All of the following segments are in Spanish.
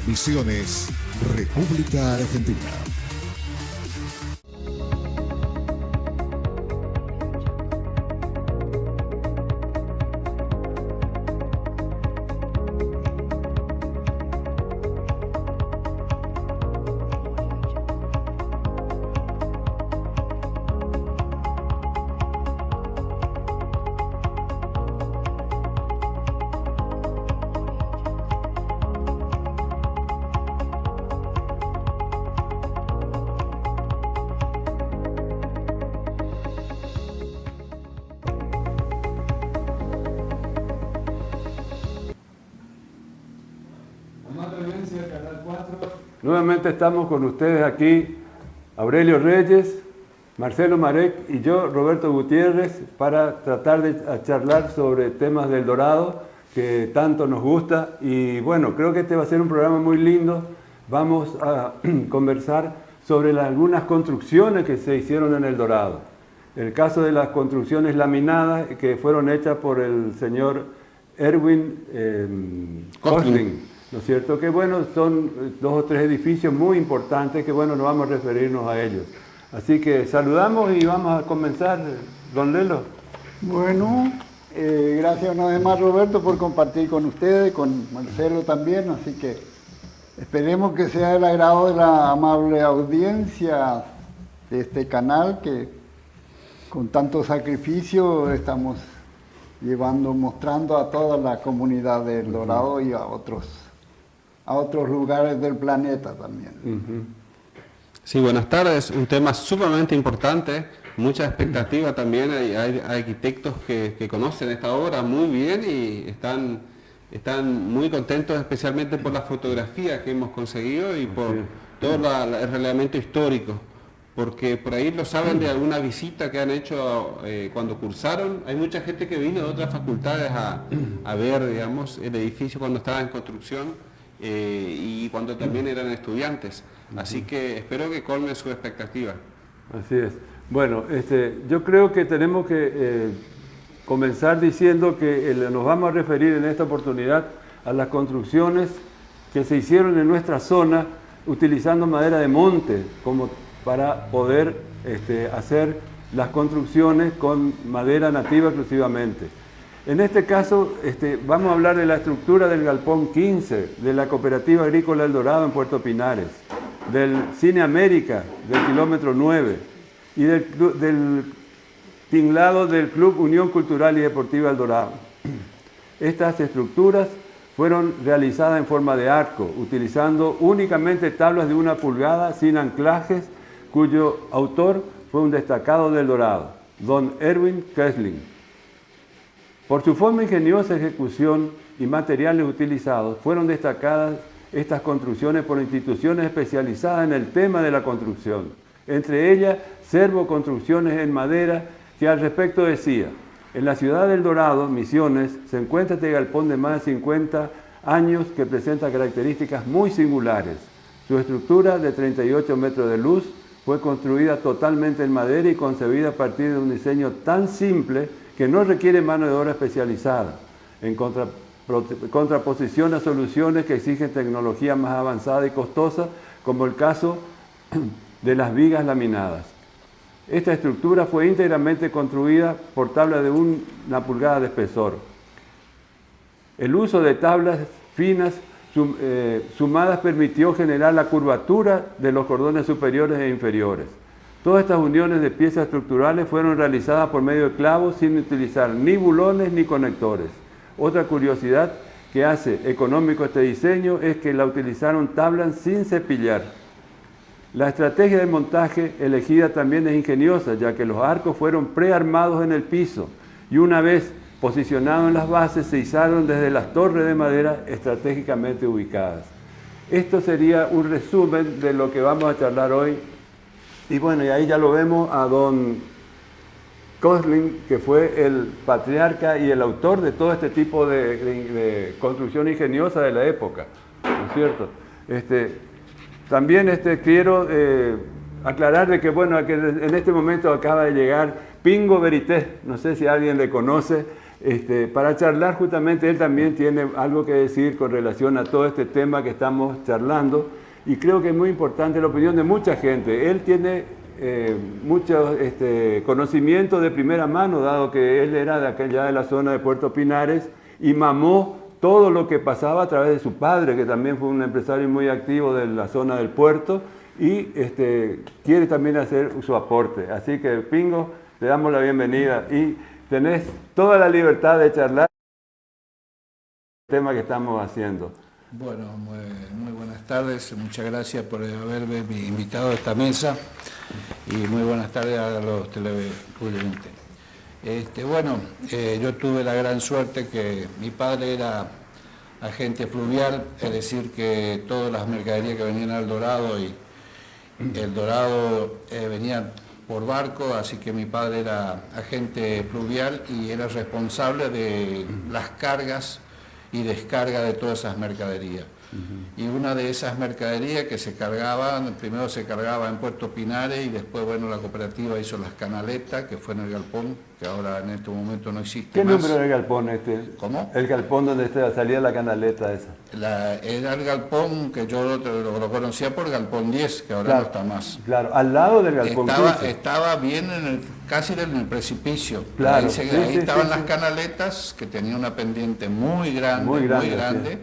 Misiones, República Argentina. Nuevamente estamos con ustedes aquí, Aurelio Reyes, Marcelo Marek y yo, Roberto Gutiérrez, para tratar de charlar sobre temas del Dorado que tanto nos gusta. Y bueno, creo que este va a ser un programa muy lindo. Vamos a conversar sobre algunas construcciones que se hicieron en el Dorado. El caso de las construcciones laminadas que fueron hechas por el señor Erwin Kosling. ¿No es cierto? Que bueno, son 2 o 3 edificios muy importantes que bueno, nos vamos a referirnos a ellos. Así que saludamos y vamos a comenzar, don Lelo. Bueno, gracias una vez más, Roberto, por compartir con ustedes, con Marcelo también, así que esperemos que sea del agrado de la amable audiencia de este canal que con tanto sacrificio estamos mostrando a toda la comunidad del Dorado y a otros lugares del planeta también. Sí, buenas tardes. Un tema sumamente importante, mucha expectativa también. Hay arquitectos que conocen esta obra muy bien y están muy contentos, especialmente por la fotografía que hemos conseguido y por todo el reglamento histórico. Porque por ahí lo saben de alguna visita que han hecho cuando cursaron. Hay mucha gente que vino de otras facultades a ver, digamos, el edificio cuando estaba en construcción. Y cuando también eran estudiantes, así que espero que colmen su expectativa. Así es. Bueno, yo creo que tenemos que comenzar diciendo que nos vamos a referir en esta oportunidad a las construcciones que se hicieron en nuestra zona utilizando madera de monte como para poder hacer las construcciones con madera nativa exclusivamente. En este caso vamos a hablar de la estructura del Galpón 15, de la Cooperativa Agrícola El Dorado en Puerto Pinares, del Cine América del kilómetro 9 y del tinglado del Club Unión Cultural y Deportiva El Dorado. Estas estructuras fueron realizadas en forma de arco, utilizando únicamente tablas de 1 pulgada sin anclajes, cuyo autor fue un destacado del Dorado, don Erwin Kosling. Por su forma ingeniosa ejecución y materiales utilizados, fueron destacadas estas construcciones por instituciones especializadas en el tema de la construcción. Entre ellas, Servo Construcciones en Madera, que al respecto decía: en la ciudad del Dorado, Misiones, se encuentra este galpón de más de 50 años que presenta características muy singulares. Su estructura de 38 metros de luz fue construida totalmente en madera y concebida a partir de un diseño tan simple que no requiere mano de obra especializada, en contraposición a soluciones que exigen tecnología más avanzada y costosa, como el caso de las vigas laminadas. Esta estructura fue íntegramente construida por tablas de 1 pulgada de espesor. El uso de tablas finas sumadas permitió generar la curvatura de los cordones superiores e inferiores. Todas estas uniones de piezas estructurales fueron realizadas por medio de clavos sin utilizar ni bulones ni conectores. Otra curiosidad que hace económico este diseño es que la utilizaron tablas sin cepillar. La estrategia de montaje elegida también es ingeniosa, ya que los arcos fueron prearmados en el piso y una vez posicionados en las bases se izaron desde las torres de madera estratégicamente ubicadas. Esto sería un resumen de lo que vamos a charlar hoy. Y bueno, y ahí ya lo vemos a don Kosling, que fue el patriarca y el autor de todo este tipo de construcción ingeniosa de la época, ¿no es cierto? También quiero aclarar de que, bueno, que en este momento acaba de llegar Pingo Verité, no sé si alguien le conoce, para charlar justamente. Él también tiene algo que decir con relación a todo este tema que estamos charlando, y creo que es muy importante la opinión de mucha gente. Él tiene mucho conocimiento de primera mano, dado que él era de aquella de la zona de Puerto Pinares y mamó todo lo que pasaba a través de su padre, que también fue un empresario muy activo de la zona del puerto, y quiere también hacer su aporte. Así que, Pingo, te damos la bienvenida y tenés toda la libertad de charlar el tema que estamos haciendo. Bueno, muy buenas tardes, muchas gracias por haberme invitado a esta mesa y muy buenas tardes a los televidentes. Yo tuve la gran suerte que mi padre era agente fluvial, es decir, que todas las mercaderías que venían al Dorado y el Dorado venían por barco, así que mi padre era agente fluvial y era responsable de las cargas y descarga de todas esas mercaderías. Y una de esas mercaderías que se cargaban, primero se cargaba en Puerto Pinares y después, bueno, la cooperativa hizo las canaletas, que fue en el galpón, que ahora en este momento no existe ¿Qué más. número era el galpón este? ¿Cómo? El galpón donde salía la canaleta esa. Era el galpón que yo lo conocía por Galpón 10, que ahora Claro, no está más. Claro, al lado del galpón 15. Estaba bien casi en el precipicio. Claro, Ahí estaban las canaletas, que tenía una pendiente muy grande. Sí.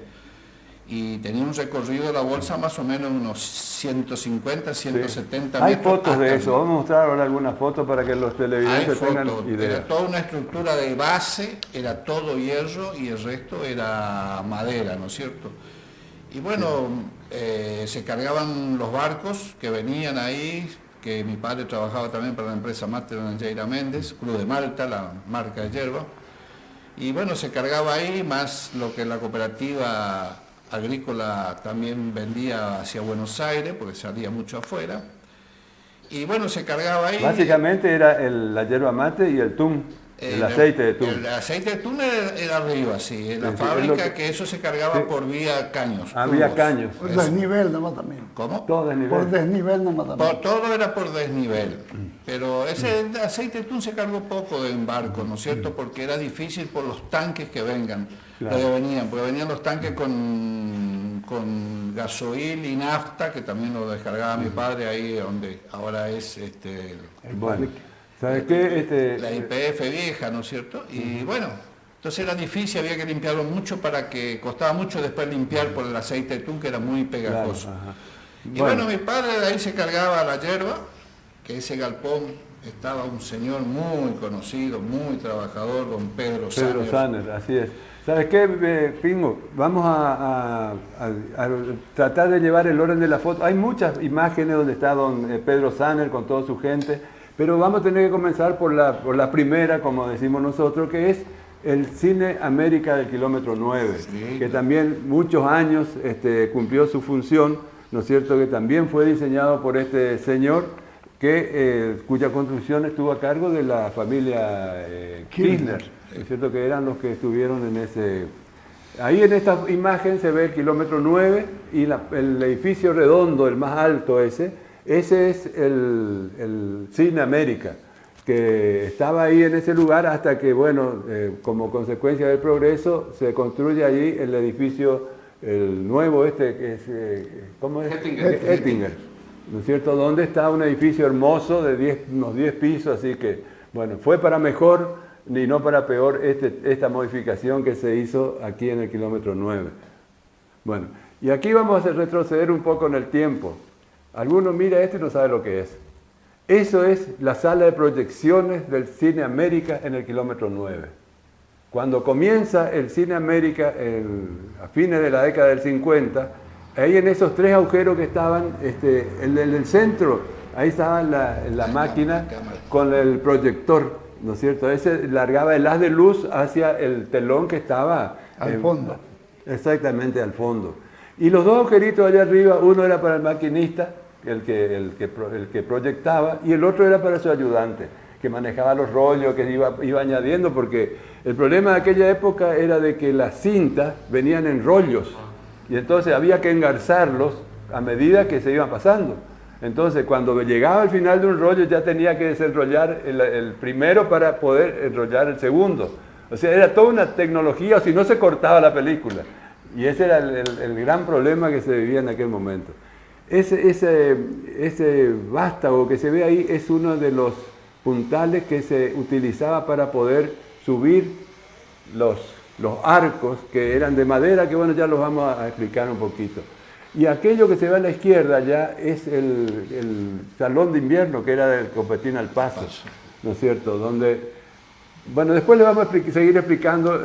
Y tenía un recorrido de la bolsa más o menos unos 150, 170 Hay metros. fotos de eso. Vamos a mostrar ahora algunas fotos para que los Hay televidentes tengan fotos. idea. Era toda una estructura de base, era todo hierro y el resto era madera, ¿no es cierto? Y bueno, se cargaban los barcos que venían ahí, que mi padre trabajaba también para la empresa Máster en Lleira Méndez, Club de Malta, la marca de hierba. Y bueno, se cargaba ahí, más lo que la cooperativa agrícola también vendía hacia Buenos Aires, porque salía mucho afuera. Y bueno, se cargaba ahí. Básicamente era la yerba mate y el tum, el aceite de tum. El aceite de tum era arriba, sí, en la Sí, fábrica, que eso se cargaba por vía caños. Había tubos. caños. Por desnivel nomás también. ¿Cómo? Todo desnivel. Por desnivel nomás también. Todo era por desnivel, pero ese aceite de atún se cargó poco en barco, ¿no es cierto? Porque era difícil por los tanques que vengan, Claro. porque venían los tanques con gasoil y nafta, que también lo descargaba mi padre ahí donde ahora es Bueno, ¿sabes qué? la YPF vieja, ¿no es cierto? Y bueno, entonces era difícil, había que limpiarlo mucho costaba mucho después limpiar por el aceite de atún, que era muy pegajoso. Claro, ajá. Y bueno, mi padre de ahí se cargaba la yerba, que ese galpón estaba un señor muy conocido, muy trabajador, don Pedro Sanner, así es. ¿Sabes qué, Pingo? Vamos a tratar de llevar el orden de la foto. Hay muchas imágenes donde está don Pedro Sanner con toda su gente, pero vamos a tener que comenzar por la primera, como decimos nosotros, que es el Cine América del kilómetro 9, Sí, que también muchos años cumplió su función, ¿no es cierto?, que también fue diseñado por este señor, cuya construcción estuvo a cargo de la familia Kirchner, ¿no es cierto?, que eran los que estuvieron en ese... Ahí en esta imagen se ve el kilómetro 9 y el edificio redondo, el más alto ese es el Cine América, que estaba ahí en ese lugar hasta que, bueno, como consecuencia del progreso, se construye allí el edificio, el nuevo que es, ¿cómo es? Ettinger, ¿no es cierto? Donde está un edificio hermoso de unos 10 pisos, así que, bueno, fue para mejor y no para peor esta modificación que se hizo aquí en el kilómetro 9. Bueno, y aquí vamos a retroceder un poco en el tiempo. Alguno mira esto y no sabe lo que es. Eso es la sala de proyecciones del Cine América en el kilómetro 9. Cuando comienza el Cine América a fines de la década del 50, ahí en esos 3 agujeros que estaban, en el centro, ahí estaba la máquina con el proyector, ¿no es cierto? Ese largaba el haz de luz hacia el telón que estaba Al fondo. Exactamente al fondo. Y los 2 agujeritos allá arriba, uno era para el maquinista, el que proyectaba, y el otro era para su ayudante, que manejaba los rollos, que iba añadiendo, porque el problema de aquella época era de que las cintas venían en rollos, y entonces había que engarzarlos a medida que se iban pasando. Entonces, cuando llegaba al final de un rollo, ya tenía que desenrollar el primero para poder enrollar el segundo. O sea, era toda una tecnología, o si no se cortaba la película. Y ese era el gran problema que se vivía en aquel momento. Ese vástago que se ve ahí es uno de los puntales que se utilizaba para poder subir los arcos que eran de madera, que bueno, ya los vamos a explicar un poquito. Y aquello que se ve a la izquierda ya es el salón de invierno, que era del Copetín al Paso, ¿no es cierto? Donde, bueno, después le vamos a seguir explicando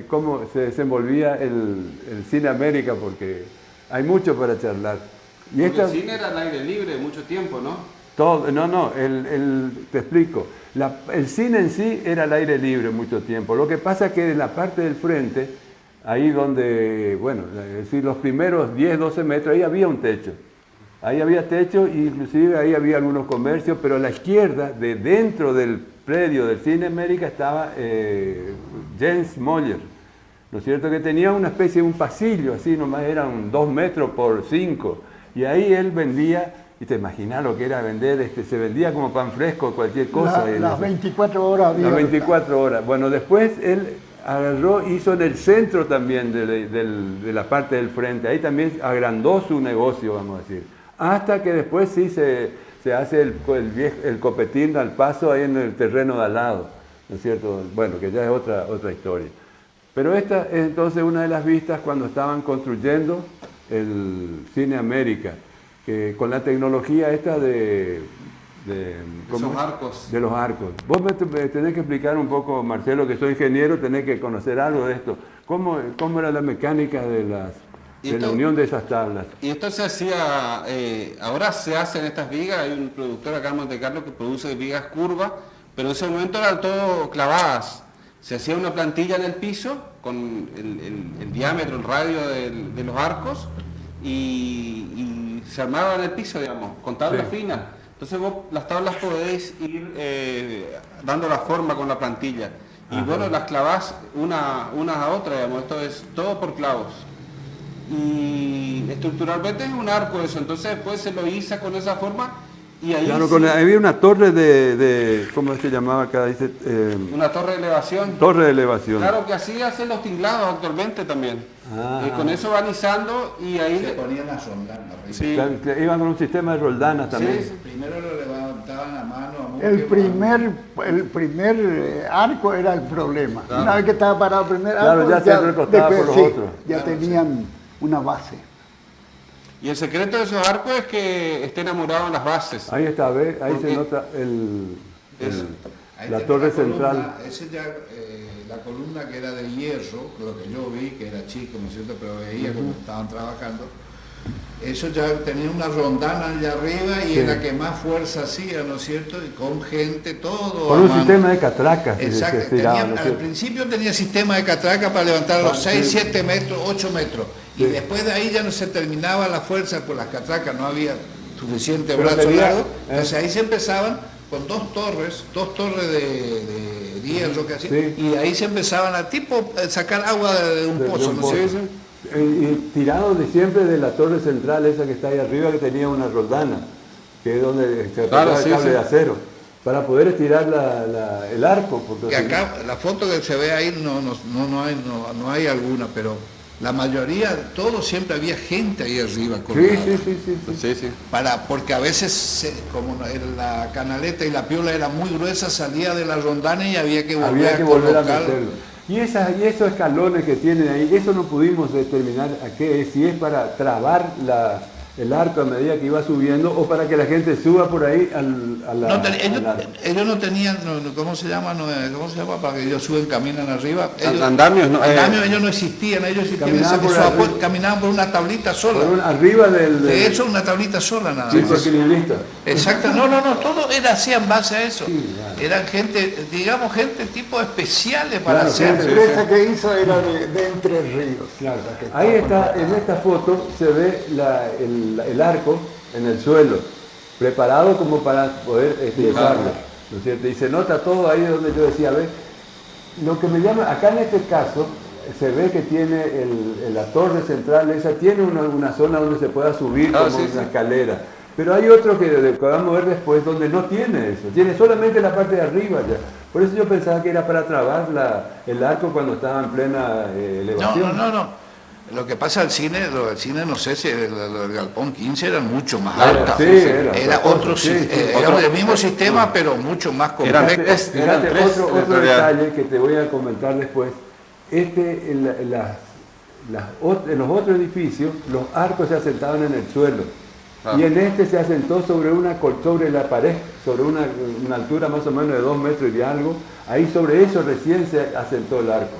cómo se desenvolvía el Cine América, porque hay mucho para charlar. Y Porque el cine era al aire libre mucho tiempo, ¿no? Te explico. El cine en sí era al aire libre mucho tiempo. Lo que pasa es que en la parte del frente, ahí donde, bueno, es decir, los primeros 10, 12 metros, ahí había un techo. Ahí había techo, e inclusive ahí había algunos comercios, pero a la izquierda, dentro del predio del Cine América, estaba Jens Moller, ¿no es cierto? Que tenía una especie de un pasillo, así nomás eran 2 metros por 5. Y ahí él vendía, y te imaginas lo que era vender, se vendía como pan fresco, cualquier cosa. Las 24 horas había. Las 24 horas. Bueno, después él agarró, hizo en el centro también de la parte del frente, ahí también agrandó su negocio, vamos a decir. Hasta que después sí se hace el Copetín al Paso ahí en el terreno de al lado, ¿no es cierto? Bueno, que ya es otra historia. Pero esta es entonces una de las vistas cuando estaban construyendo el Cine América, que con la tecnología esta de Esos arcos. De los arcos. Vos me tenés que explicar un poco, Marcelo, que soy ingeniero, tenés que conocer algo de esto. ¿Cómo era la mecánica de la unión de esas tablas? Y esto se hacía, ahora se hacen estas vigas, hay un productor acá en Monte Carlo que produce vigas curvas, pero en ese momento eran todo clavadas. Se hacía una plantilla en el piso con el diámetro, el radio de los arcos y se armaba en el piso, digamos, con tablas finas. Entonces vos las tablas podéis ir dando la forma con la plantilla. Y Ajá. bueno, las clavás unas a otras, digamos, esto es todo por clavos. Y estructuralmente es un arco eso, entonces después se lo iza con esa forma y ahí Claro, sí, había una torre de ¿cómo se llamaba acá? Dice, una torre de elevación. torre de elevación. Claro que así hacen los tinglados actualmente también. Con eso van izando y ahí... Se ponían las rondanas arriba. Sí. Claro, que iban con un sistema de roldanas también. Sí. Primero lo levantaban a mano a mucho. El primer arco era el problema. Claro. Una vez que estaba parado el primer Claro, arco, ya se recostaba por los otros. ya tenían una base. Y el secreto de esos arcos es que esté enamorado en las bases. Ahí está, ¿ves? Ahí Porque se nota eso. Ahí la tenés torre la columna, central. ese ya, la columna que era de hierro, lo que yo vi, que era chico, ¿no es cierto? Pero veía cuando estaban trabajando. Eso ya tenía una rondana allá arriba y Sí. es la que más fuerza hacía, ¿no es cierto? Y con gente, todo. Con a un mano. sistema de catracas. que se Exacto, estiraban, ¿no es al cierto? principio tenía sistema de catraca para levantar los 6, sí. 7 metros, 8 metros. Y Sí. después de ahí ya no se terminaba la fuerza por las catracas, no había suficiente Pero brazo tenía- largo. Entonces ahí se empezaban con dos torres de hierro que hacían, Sí. y ahí se empezaban a sacar agua de un De pozo, un ¿no pozo. es cierto? Y tirado de siempre de la torre central, esa que está ahí arriba, que tenía una roldana, que es donde se Claro, apretaba el sí, cable sí. de acero, para poder estirar el arco. Porque Y si no- acá la foto que se ve ahí no hay alguna, pero la mayoría, todo siempre había gente ahí arriba Sí, colgada. sí. Porque a veces, como la canaleta y la piola era muy gruesa, salía de la rondana y había que volver Había que volver a colocar. meterlo. Y esos escalones que tienen ahí, eso no pudimos determinar a qué es, si es para trabar el arco a medida que iba subiendo o para que la gente suba por ahí Ellos no tenían, ¿cómo se llama? ¿Cómo se llama? Para que ellos suben, caminan arriba. Andamios, ¿no? Andamios ellos no existían, ellos existían caminaban por una tablita sola. arriba del De hecho, una tablita sola nada circo más. equilibrista. Exacto, no, todo era así en base a eso. Sí, claro. Eran gente, digamos, gente tipo especiales para Claro, hacer. La empresa que hizo era de Entre Ríos. Claro. La que Ahí estaba está, en esta foto se ve el arco en el suelo, preparado como para poder usarlo, ¿no es cierto? Y se nota todo ahí donde yo decía, ve, lo que me llama, acá en este caso, se ve que tiene la torre central, esa tiene una zona donde se pueda subir como una escalera. Pero hay otro que vamos a ver después donde no tiene eso, tiene solamente la parte de arriba ya. Por eso yo pensaba que era para trabar el arco cuando estaba en plena elevación. No. Lo que pasa al cine, no sé si lo del Galpón 15 eran mucho más Claro, altas. sí, era otro, sí, era el mismo sistema, pero mucho más complejo. Fíjate, otro detalle que te voy a comentar después. En los otros edificios, los arcos se asentaban en el suelo. Y en este se asentó sobre la pared, sobre una altura más o menos de 2 metros y algo. Ahí sobre eso recién se asentó el arco.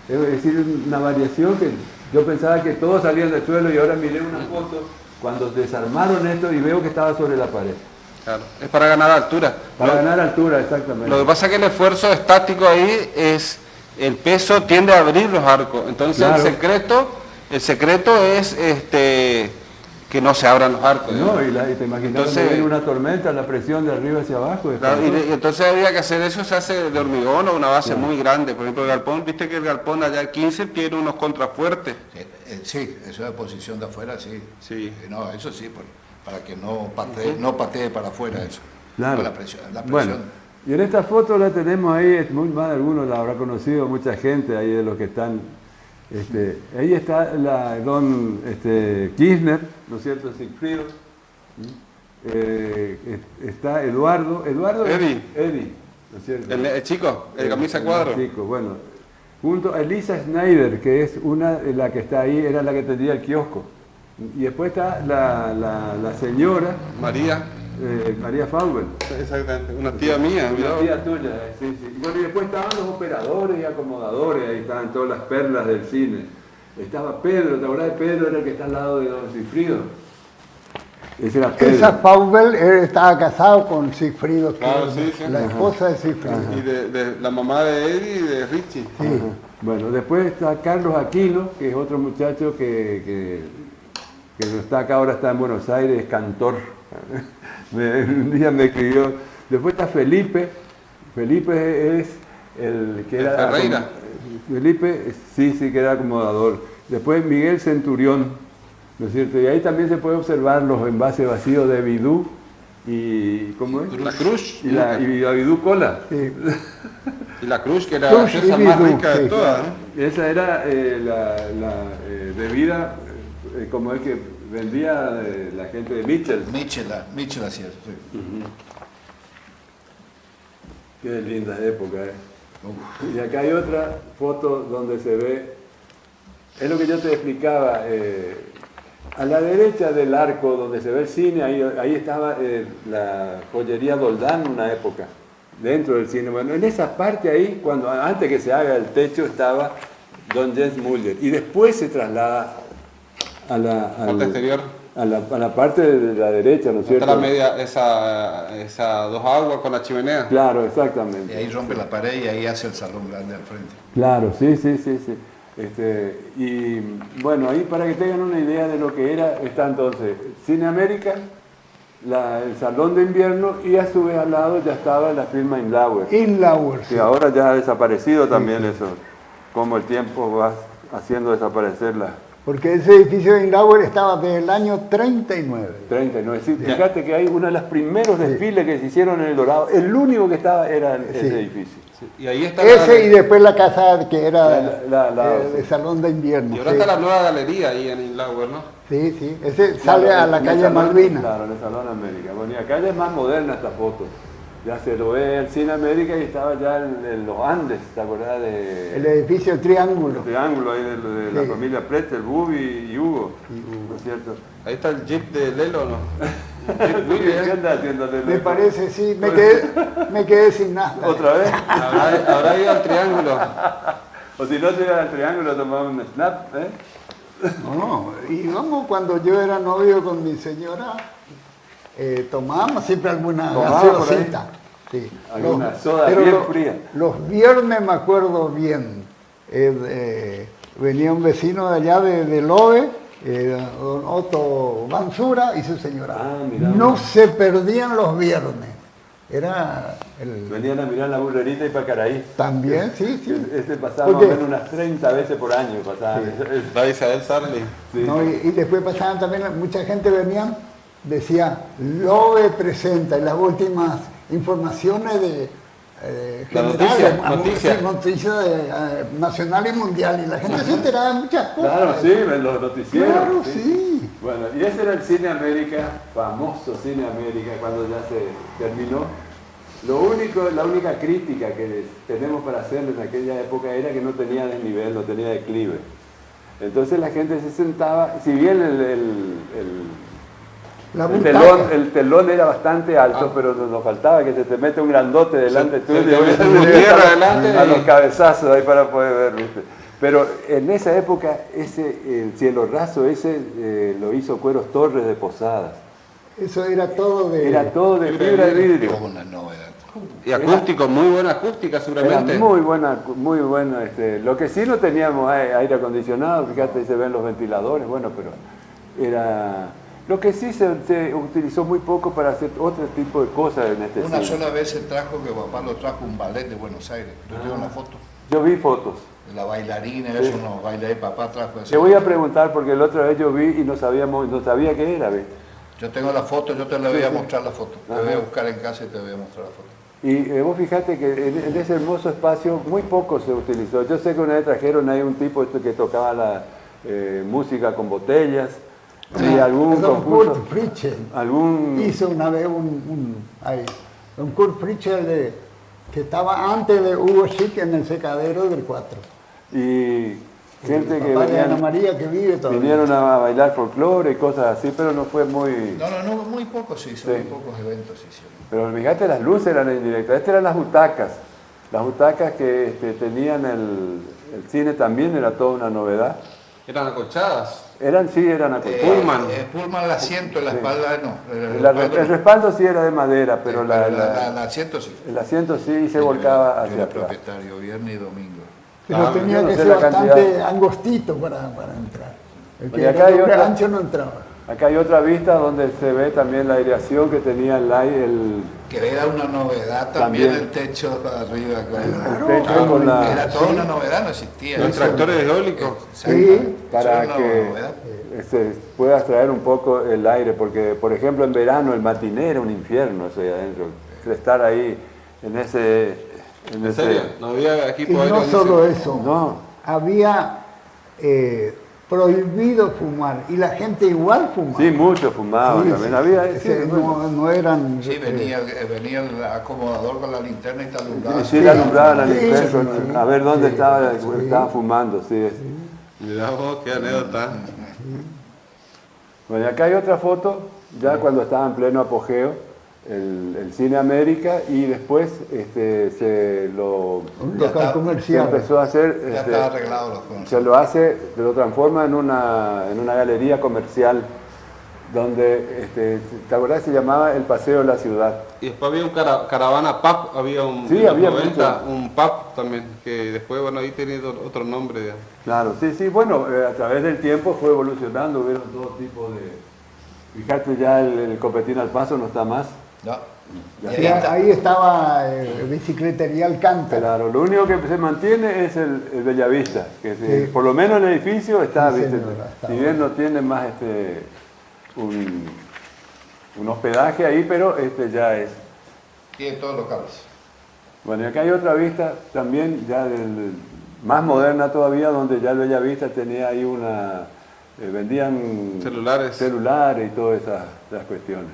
Es decir, una variación que yo pensaba que todos salían del suelo y ahora miré una foto cuando desarmaron esto y veo que estaba sobre la pared. Claro, es para ganar altura. Para ganar altura, exactamente. Lo que pasa es que el esfuerzo estático ahí es, el peso tiende a abrir los arcos. Entonces claro. el secreto es que no se abran los arcos. No, y te imaginas entonces, viene una tormenta, la presión de arriba hacia abajo. Claro, y entonces había que hacer eso, se hace de hormigón o una base muy grande. Por ejemplo, el galpón, viste que el galpón allá el 15 tiene unos contrafuertes. Sí, eso de posición de afuera, sí. Sí. No, eso sí, para que no patee para afuera eso. Claro. La presión. Bueno, y en esta foto la tenemos ahí, más de algunos la habrá conocido, mucha gente ahí de los que están. Ahí está don Kirchner, ¿no es cierto? Sigfrido. Está Eduardo. Eddie, ¿no es cierto? el chico, el camisa cuadro. El chico, bueno. Junto a Elisa Schneider, que es la que está ahí, era la que tendría el kiosco. Y después está la señora María Faubel. Exactamente, una tía mía. Una tía tuya, sí. Bueno, y después estaban los operadores y acomodadores, ahí estaban todas las perlas del cine. Estaba Pedro, ¿te acordás de Pedro? Era el que está al lado de don Sigfrido. Ese era Pedro. Esa Faubel estaba casado con Sigfrido, Claro, sí. la esposa de Sigfrido. Y de la mamá de Eddie y de Richie. Sí. Bueno, después está Carlos Aquino, que es otro muchacho que no está acá, ahora está en Buenos Aires, es cantor. Un día me escribió. Después está Felipe. Felipe es el que era... Ferreira. Felipe, sí, que era acomodador. Después Miguel Centurión, ¿no es cierto? Y ahí también se puede observar los envases vacíos de Bidú y... ¿cómo es? La Cruz. Y la Bidú Cola. Sí. Y la Cruz, que era Cruz la y pieza más Bidú, rica de sí, todas. claro. ¿No? Esa era la bebida, como es que vendía la gente de Mitchell. Mitchell hacía eso, sí. Qué linda época, Y acá hay otra foto donde se ve, es lo que yo te explicaba, a la derecha del arco donde se ve el cine, ahí estaba la joyería Doldán una época, dentro del cine. Bueno, en esa parte ahí, antes que se haga el techo, estaba don Jens Muller. Y después se traslada Parte exterior. a la parte de la derecha, ¿no es cierto? Está la media, esa dos aguas con la chimenea. Claro, exactamente. Y ahí rompe la pared y ahí hace el salón grande al frente. Claro, sí. Y bueno, ahí para que tengan una idea de lo que era, está entonces Cine América, el salón de invierno y a su vez al lado ya estaba la firma Inlauer. Sí. Que ahora ya ha desaparecido también eso, como el tiempo va haciendo desaparecer Porque ese edificio de Inlauer estaba desde el año 39. 39. Sí, fíjate que hay uno de los primeros desfiles que se hicieron en El Dorado. El único que estaba era en ese edificio. Sí. Y ahí está Ese y después la casa que era sí. el salón de invierno. Y ahora está la nueva galería ahí en Inlauer, ¿no? Sí. Ese sale a la calle Malvinas. Claro, en el Salón América. Bueno, y acá ya es más moderna esta foto. Ya se lo ve el Cine América y estaba ya en los Andes, ¿te acordás de...? El edificio Triángulo. El triángulo ahí de la familia Pretzel, Bubi y Hugo, ¿no es cierto? Ahí está el jeep de Lelo, ¿no? ¿Qué anda haciendo Lelo? Me parece, sí. Me quedé sin nada. ¿Otra vez? Habrá ido al triángulo. O si no te ibas al triángulo, tomaba un snap, ¿eh? No, íbamos cuando yo era novio con mi señora, tomábamos siempre alguna gaseosita. Sí. Alguna soda bien fría. Los viernes me acuerdo bien, venía un vecino de allá de Lobe, don Otto Bansura y su señora. Mirá, no se perdían los viernes. Era Venían a mirar la burrerita y Pacaraí. También, sí. Pasaba más o menos unas 30 veces por año. Pasaban. La Isabel Sarli. Sí. No, y después pasaban también, mucha gente venía decía Lobe presenta, y las últimas informaciones de La generales, noticia. sí, noticias nacional y mundial, y la gente se enteraba de muchas cosas. Claro, sí, en los noticieros. Claro, sí. Bueno, y ese era el Cine América, famoso Cine América, cuando ya se terminó. La única crítica que tenemos para hacerlo en aquella época era que no tenía desnivel, no tenía declive. Entonces la gente se sentaba, si bien La el telón era bastante alto, pero nos faltaba que se te mete un grandote delante tuyo y te mete tierra adelante a y- los cabezazos ahí para poder ver, ¿viste? Pero en esa época el cielo raso lo hizo Cueros Torres de Posadas. Eso era todo de... Era todo de fibra de vidrio. Como una novedad. Y acústico, muy buena acústica Era seguramente. muy buena, muy buena. Lo que sí no teníamos aire acondicionado, fíjate, ahí se ven los ventiladores, bueno, pero era... Lo que sí se utilizó muy poco para hacer otro tipo de cosas en este Una cine. sola vez se trajo, que papá lo trajo un ballet de Buenos Aires. Yo tengo una foto Yo vi fotos. de la bailarina, eso no, bailarina, papá trajo eso. Te voy a preguntar porque la otra vez yo vi y no sabía qué era, ¿ves? Yo tengo la foto, yo te la voy a mostrar la foto. Te voy a Ajá. buscar en casa y te voy a mostrar la foto. Y vos fijate que en ese hermoso espacio muy poco se utilizó. Yo sé que una vez trajeron ahí un tipo que tocaba la música con botellas y algún Don concurso. Kurt Fritzl Algún... hizo una vez Don Kurt Fritzl que estaba antes de Hugo Schick en el secadero del 4. Y gente que Papá de Ana venían, María que vive todavía. vinieron a bailar folclore y cosas así, pero no fue muy... No, muy pocos se hizo, Sí. muy pocos eventos se hicieron. Pero fíjate, las luces eran indirectas. Estas eran las butacas. Las butacas que tenían el cine también era toda una novedad. Eran acolchadas. Eran acolchadas. Pullman. Pullman, el asiento, la espalda no. El respaldo sí era de madera, pero el asiento sí. el asiento sí se volcaba hacia el atrás. propietario, viernes y domingo. Pero yo tenía no que sé ser la bastante cantidad. angostito para entrar. El que Y acá era hay de otra- ancho no entraba. Acá hay otra vista donde se ve también la aireación que tenía el Que era una novedad también, También. el techo arriba. techo con la... Era toda una novedad, no existía. Los Eso- tractores eólicos. Sí. para Eso era una que novedad. puedas traer un poco el aire, porque por ejemplo en verano el matiné era un infierno eso ahí adentro. Estar ahí en ese... ¿En serio? No había Y equipo no aéreo. solo eso, No, había prohibido fumar y la gente igual fumaba. sí, muchos fumaban Sí, también. sí. Había, Es sí, que bueno. no eran... Sí, venía el acomodador con la linterna y te alumbraba. Sí, le alumbraban al Sí, impreso, sí, a ver dónde sí, estaba fumando, sí. Mirá vos, qué anécdota. Bueno, y acá hay otra foto, ya cuando estaba en pleno apogeo, el Cine América, y después se Un Ya local está. se comercial. empezó a hacer, Ya estaba arreglado los conceptos. se lo transforma en una galería comercial, donde, ¿te acordás? Se llamaba El Paseo de la Ciudad. Y después había un caravana pub, había un, Sí, en los había 90, mucho. un pub también, que después, bueno, ahí tenía otro nombre. digamos. Claro, sí, bueno, a través del tiempo fue evolucionando, hubieron todo tipo de... Fíjate, ya el Copetín al Paso no está más. No. Ya Y Y ahí está. ahí estaba Bicicletería Alcántara. Claro, lo único que se mantiene es el Bellavista, que Sí. por lo menos el edificio está, Sí, ¿viste? señora, está Si bien no tiene más un hospedaje ahí, pero ya es. Tiene todos los locales. Bueno, y acá hay otra vista también, ya más moderna todavía, donde ya el Bellavista tenía ahí vendían Celulares. y todas esas cuestiones.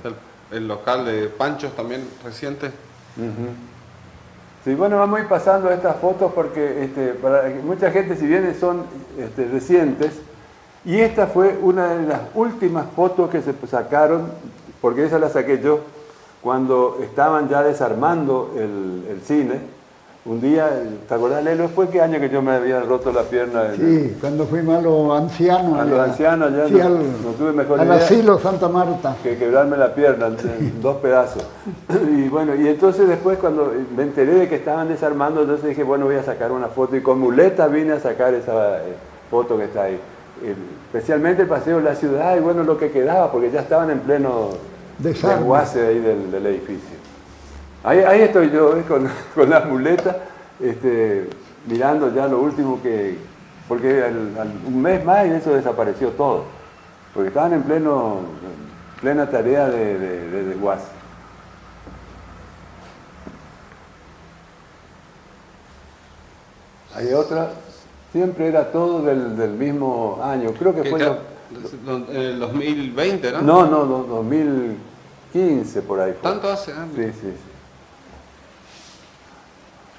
El local de Panchos también reciente. Ujú. Sí, bueno, vamos a ir pasando estas fotos porque para mucha gente, si bien son recientes, y esta fue una de las últimas fotos que se sacaron, porque esa la saqué yo, cuando estaban ya desarmando el cine. Un día, ¿te acordás, Lelo? ¿Fue qué año que yo me había roto la pierna? Sí, cuando fuimos a los ancianos. A los ancianos ya sí, no tuve mejor al idea asilo Santa Marta. que quebrarme la pierna en dos pedazos. Y bueno, y entonces después cuando me enteré de que estaban desarmando, entonces dije, bueno, voy a sacar una foto y con muleta vine a sacar esa foto que está ahí. Especialmente el paseo de la ciudad y bueno, lo que quedaba, porque ya estaban en pleno Desarme. desguace ahí del edificio. Ahí estoy yo con las muletas, mirando ya lo último porque un mes más y eso desapareció todo, porque estaban en pleno plena tarea de desguace. Hay otra, siempre era todo del mismo año, creo que fue... el 2020, ¿no? No, 2015 por ahí fue. ¿Tanto hace? Sí, sí.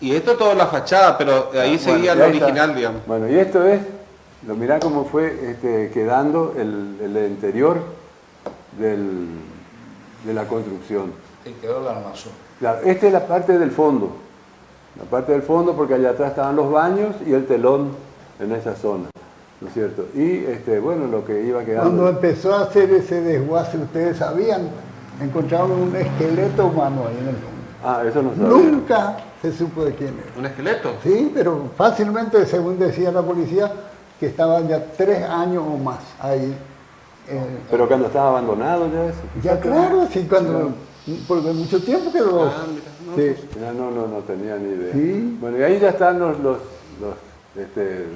Y esto todo la fachada, pero ahí seguía Bueno, lo y ahí está. original, digamos. Bueno, y esto es, mirá cómo fue quedando el interior de la construcción. Y quedó la armazón. Claro, esta es la parte del fondo. La parte del fondo porque allá atrás estaban los baños y el telón en esa zona, ¿no es cierto? Y bueno, lo que iba quedando... Cuando empezó a hacer ese desguace, ustedes sabían, encontraron un esqueleto humano ahí en el fondo. Ah, eso no sabía. Nunca se supo de quién era. ¿Un esqueleto? Sí, pero fácilmente, según decía la policía, que estaban ya 3 años o más ahí. Pero cuando estaba abandonado ya eso. Ya claro, sí, cuando... Porque mucho tiempo quedó. Ah, mira, no, Sí. Ya no tenía ni idea. Sí. Bueno, y ahí ya están los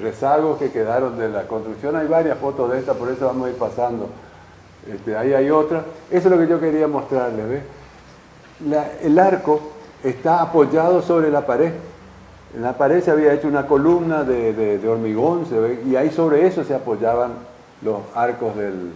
rezagos que quedaron de la construcción. Hay varias fotos de esta, por eso vamos a ir pasando. Ahí hay otra. Eso es lo que yo quería mostrarles, ¿ves? El arco está apoyado sobre la pared. En la pared se había hecho una columna de hormigón, se ve, y ahí sobre eso se apoyaban los arcos del...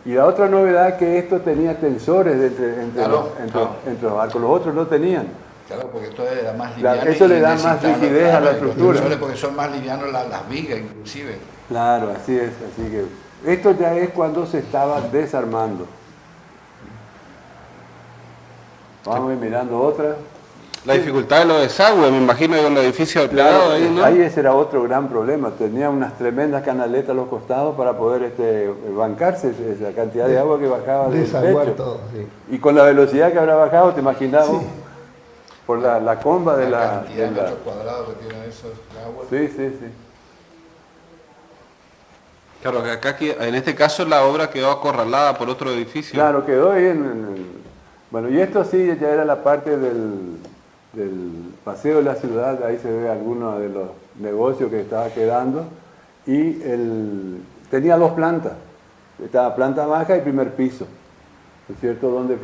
Y la otra novedad es que esto tenía tensores entre los arcos, los otros no tenían. Claro, porque esto era más Claro, liviano. eso y le da más necesitaba, rigidez a la claro, estructura. los tensores porque son más livianos las vigas, inclusive. Claro, así es. Así que esto ya es cuando se estaba desarmando. Vamos a ir mirando otra. La dificultad de los desagües, me imagino, de un edificio plegado ahí, ¿no? Ahí ese era otro gran problema. Tenía unas tremendas canaletas a los costados para poder bancarse esa cantidad de agua que bajaba del Desaguar techo. todo, sí. Y con la velocidad que habrá bajado, te imaginas vos? Sí. Por la comba de La la... cantidad de de la- metros cuadrados que tienen esos aguas. Sí, sí, sí. Claro, que acá en este caso la obra quedó acorralada por otro edificio. Claro, quedó ahí Bueno, y esto sí ya era la parte del paseo de la ciudad, ahí se ve algunos de los negocios que estaba quedando, y tenía 2 plantas, estaba planta baja y primer piso, ¿no es cierto? Donde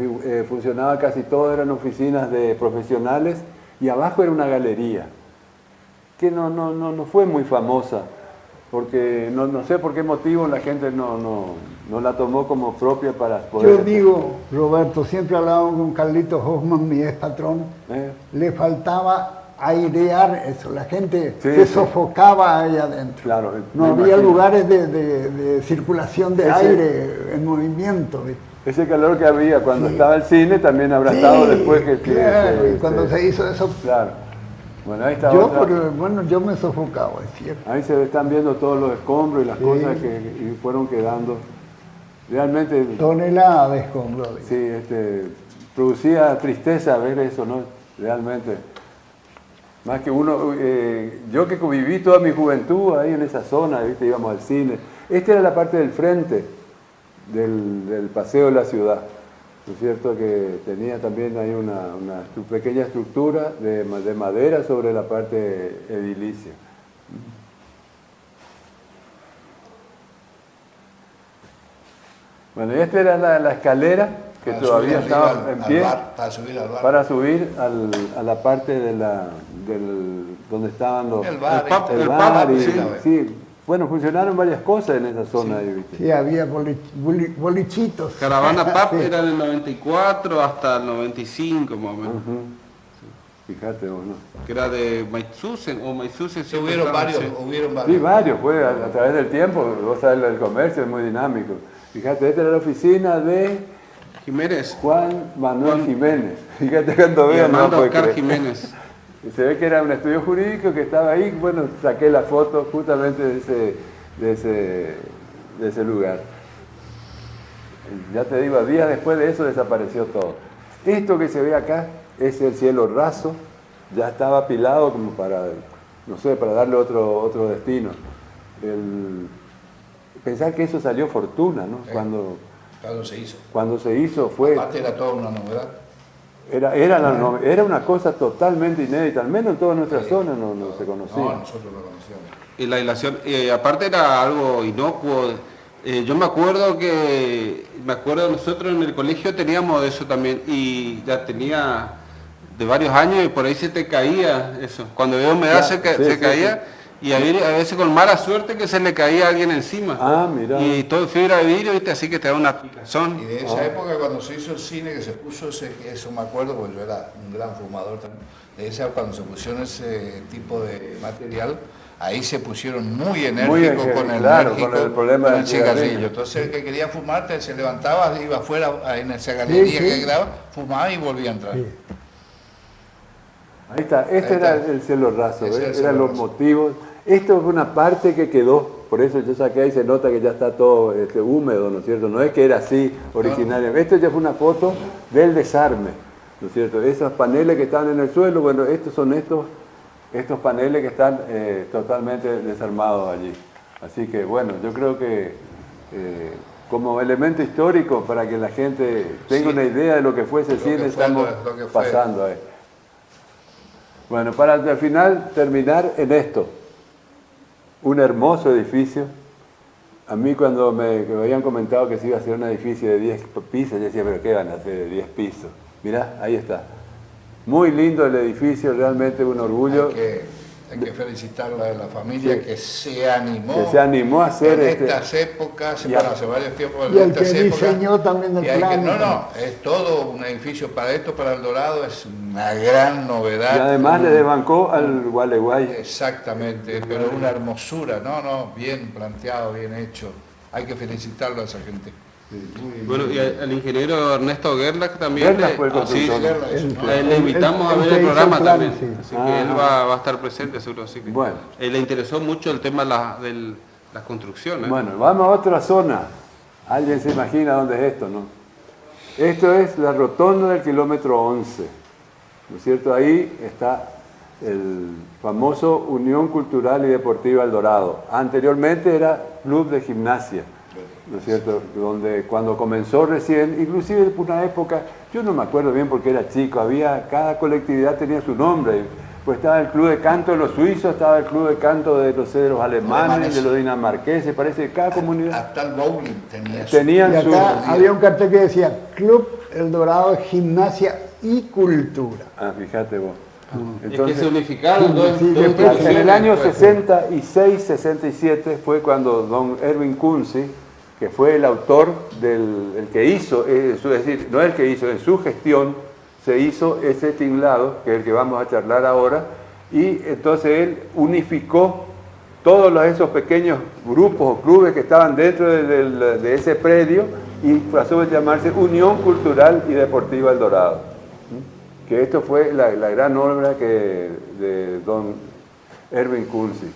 funcionaba casi todo, eran oficinas de profesionales, y abajo era una galería, que no fue muy famosa, porque no sé por qué motivo la gente no la tomó como propia para poder... Yo digo, Roberto, siempre hablábamos con Carlitos Hoffman, mi ex patrón, le faltaba airear eso, la gente Sí, se sí. sofocaba ahí adentro. Claro, No me había imagino. lugares de circulación de Ese- aire en movimiento. ¿viste? Ese calor que había cuando Sí. estaba el cine también habrá Sí, estado después que... claro, y cuando se hizo eso, Claro. Bueno, ahí está yo, otra. yo me sofocaba, es cierto. Ahí se están viendo todos los escombros y las Sí. cosas que fueron quedando. Realmente, Toneladas de escombros. sí, producía tristeza ver eso, ¿no? Realmente. Más que uno, yo que viví toda mi juventud ahí en esa zona, ¿viste? Íbamos al cine. Esta era la parte del frente del paseo de la ciudad, ¿no es cierto? Que tenía también ahí una pequeña estructura de madera sobre la parte edilicia. Bueno, y esta era la escalera que Para todavía subir arriba estaba en al pie. bar, para subir al bar. Para subir a la parte donde estaban los... El bar, el bar y- sí. sí. Bueno, funcionaron varias cosas en esa zona ahí, ¿viste? Sí, había bolichitos. Caravana PAP Sí. era del 94 hasta el 95 más o menos. Ujú. Fíjate vos, ¿no? Que era de Maitzusen o Maitzusen. Sí, siempre hubieron estaba, varios, sí. hubieron Sí, varios. varios, fue a través del tiempo, vos sabés, el comercio es muy dinámico. Fíjate, esta era la oficina de Jiménez. Juan Manuel Jiménez. Fíjate cuando Y vean, no Armando puede Oscar creer. Jiménez. Y se ve que era un estudio jurídico que estaba ahí, bueno, saqué la foto justamente de ese lugar. Ya te digo, días después de eso desapareció todo. Esto que se ve acá es el cielo raso, ya estaba apilado como para, no sé, para darle otro destino. Pensar que eso salió fortuna, ¿no? Sí. Cuando se hizo fue... Aparte era toda una novedad. Era una cosa totalmente inédita, al menos en toda nuestra zona no se conocía. No, nosotros lo conocíamos. Y la aislación, aparte era algo inocuo, Yo me acuerdo nosotros en el colegio teníamos eso también y ya tenía de varios años y por ahí se te caía eso. Cuando había humedad se caía y a veces con mala suerte que se le caía a alguien encima. Ah, mira. Y todo fibra de vidrio, ¿viste? Así que te da una picazón. Y de esa época cuando se hizo el cine, que se puso eso me acuerdo, porque yo era un gran fumador también, de esa cuando se pusieron ese tipo de material, ahí se pusieron muy enérgicos con el problema del cigarrillo. Entonces el que quería fumar se levantaba, iba afuera en esa galería que quedaba, fumaba y volvía a entrar. Sí. Ahí está, era el cielo raso, eran los motivos. Esto es una parte que quedó, por eso yo saqué ahí, se nota que ya está todo húmedo, ¿no es cierto? No es que era así originalmente. Esto ya fue una foto del desarme, ¿no es cierto? Esos paneles que están en el suelo, bueno, estos son estos paneles que están totalmente desarmados allí. Así que bueno, yo creo que como elemento histórico, para que la gente tenga una idea de lo que fue ese cine, estamos pasando ahí. Bueno, para al final terminar en esto, un hermoso edificio. A mí cuando me habían comentado que se iba a hacer un edificio de 10 pisos, yo decía, pero ¿qué van a hacer de 10 pisos? Mirá, ahí está. Muy lindo el edificio, realmente un orgullo. Hay que felicitarla de la familia que se animó. Que se animó a hacer en estas épocas, hace varios tiempos. Y el que diseñó también el plan. Es todo un edificio para esto, para El Dorado, es una gran novedad. Y además le desbancó al Gualeguay. Exactamente, pero una hermosura, bien planteado, bien hecho. Hay que felicitarlo a esa gente. Bueno, y al ingeniero Ernesto Gerlach también le invitamos a ver el programa también, así que él va a estar presente seguro, así que bueno. Le interesó mucho el tema de las construcciones. Bueno, vamos a otra zona. Alguien se imagina dónde es esto, ¿no? Esto es la rotonda del kilómetro 11, ¿no es cierto? Ahí está el famoso Unión Cultural y Deportiva El Dorado. Anteriormente era Club de Gimnasia, ¿no es cierto? Donde cuando comenzó recién, inclusive por una época, yo no me acuerdo bien porque era chico, cada colectividad tenía su nombre, pues estaba el club de canto de los suizos, estaba el club de canto de los alemanes, de los dinamarqueses, parece que cada comunidad... Hasta el bowling tenían y acá había un cartel que decía Club El Dorado, Gimnasia y Cultura. Ah, fíjate vos. Entonces, es que se unificaron en el año 66-67 fue cuando don Erwin Kunze, que fue el autor el que hizo, es decir, no el que hizo, en su gestión se hizo ese tinglado, que es el que vamos a charlar ahora, y entonces él unificó todos esos pequeños grupos o clubes que estaban dentro de ese predio y pasó a llamarse Unión Cultural y Deportiva El Dorado. Que esto fue la gran obra de don Erwin Kunze.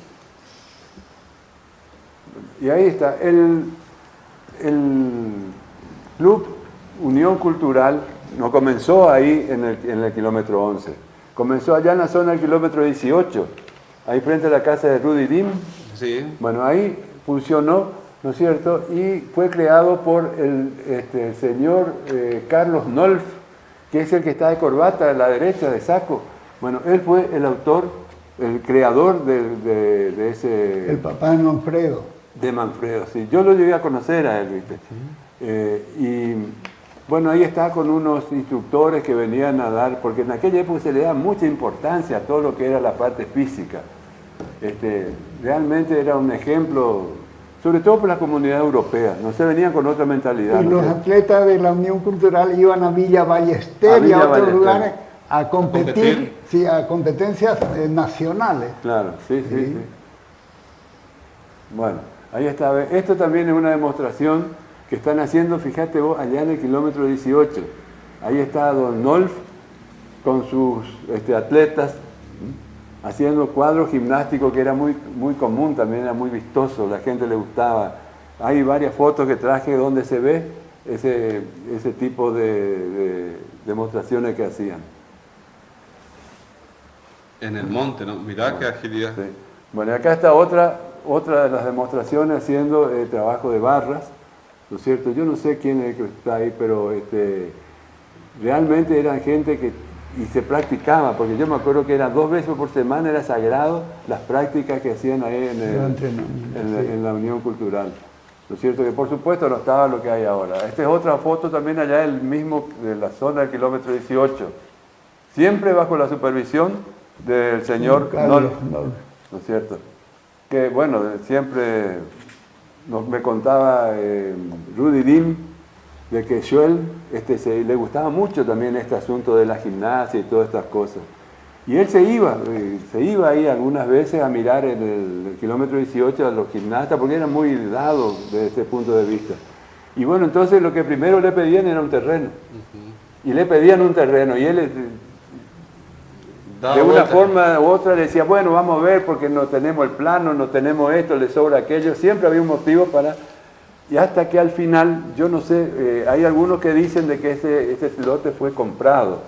Y ahí está, el Club Unión Cultural no comenzó ahí en el kilómetro 11, comenzó allá en la zona del kilómetro 18, ahí frente a la casa de Rudy Dim. Sí. Bueno, ahí funcionó, ¿no es cierto? Y fue creado por el señor Carlos Nolf, que es el que está de corbata a la derecha, de saco. Bueno, él fue el autor, el creador de ese... El papá de Manfredo. De Manfredo, sí. Yo lo llegué a conocer a él, ¿viste? Y bueno, ahí está con unos instructores que venían a dar, porque en aquella época se le da mucha importancia a todo lo que era la parte física. Realmente era un ejemplo, sobre todo por la comunidad europea, no se venían con otra mentalidad. Y los atletas de la Unión Cultural iban a Villa Ballester y a otros lugares a competir, sí, a competencias nacionales. Claro, sí. Bueno, ahí está. Esto también es una demostración que están haciendo, fíjate vos, allá en el kilómetro 18. Ahí está don Nolf con sus atletas haciendo cuadros gimnásticos, que era muy común, también era muy vistoso, la gente le gustaba. Hay varias fotos que traje donde se ve ese tipo de demostraciones que hacían. En el monte, ¿no? Mirá qué agilidad. Sí. Bueno, acá está otra de las demostraciones haciendo trabajo de barras, ¿no es cierto? Yo no sé quién es el que está ahí, pero realmente eran gente que y se practicaba, porque yo me acuerdo que era 2 veces por semana, era sagrado las prácticas que hacían ahí en la Unión Cultural. ¿no es cierto? Que por supuesto no estaba lo que hay ahora. Esta es otra foto también allá del mismo, de la zona del kilómetro 18, siempre bajo la supervisión del señor Nol, ¿no es cierto? Que bueno, siempre me contaba Rudy Dim de que Joel le gustaba mucho también este asunto de la gimnasia y todas estas cosas. Y él se iba ahí algunas veces a mirar en el kilómetro 18 a los gimnastas, porque eran muy dados desde este punto de vista. Y bueno, entonces lo que primero le pedían era un terreno. Y le pedían un terreno, y él de una forma u otra le decía, bueno, vamos a ver, porque no tenemos el plano, no tenemos esto, le sobra aquello. Siempre había un motivo para... Y hasta que al final, yo no sé, hay algunos que dicen de que ese lote fue comprado.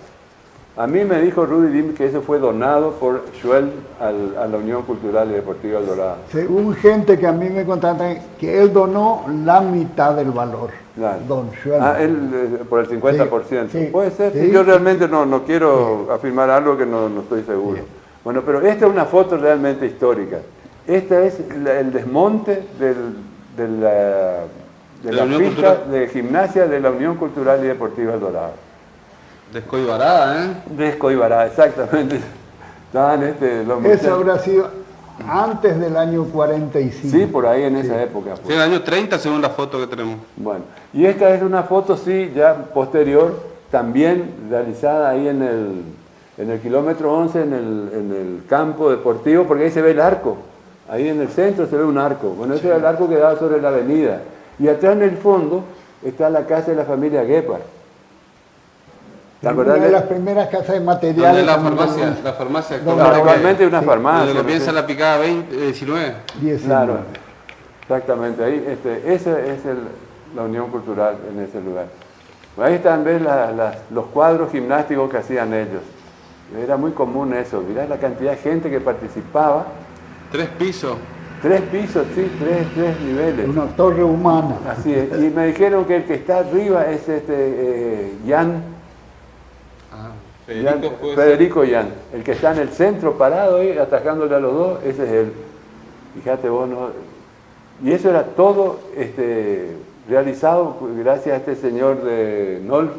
A mí me dijo Rudy Dim que eso fue donado por Joel a la Unión Cultural y Deportiva El Dorado. Según gente que a mí me contaban que él donó la mitad del valor. Claro. Don Joel. Él por el 50%. Sí, puede ser, sí. Yo realmente no quiero afirmar algo que no estoy seguro. Sí. Bueno, pero esta es una foto realmente histórica. Esta es el desmonte de la pista de gimnasia de la Unión Cultural y Deportiva El Dorado. Descoibarada, ¿eh? Descoibará, exactamente. Estaban Eso habrá sido antes del año 45. Sí, por ahí en esa época. Pues. Sí, el año 30 según la foto que tenemos. Bueno, y esta es una foto, sí, ya posterior, también realizada ahí en el kilómetro 11, en el campo deportivo, porque ahí se ve el arco. Ahí en el centro se ve un arco. Bueno, ese era el arco que daba sobre la avenida. Y atrás en el fondo está la casa de la familia Gepard. Una de las primeras casas de materiales. La farmacia. Actualmente una farmacia. Donde lo piensa la picada 19. 19. Claro, exactamente. Ahí, esa es la Unión Cultural en ese lugar. Ahí están, ves, los cuadros gimnásticos que hacían ellos. Era muy común eso. Mirá la cantidad de gente que participaba. 3 pisos. 3 pisos, sí, tres niveles. Una torre humana. Así es. Y me dijeron que el que está arriba es Jan. Federico Jan, el que está en el centro parado ahí, atajándole a los dos, ese es él. Fíjate vos, ¿no? Y eso era todo realizado gracias a este señor de Nolf,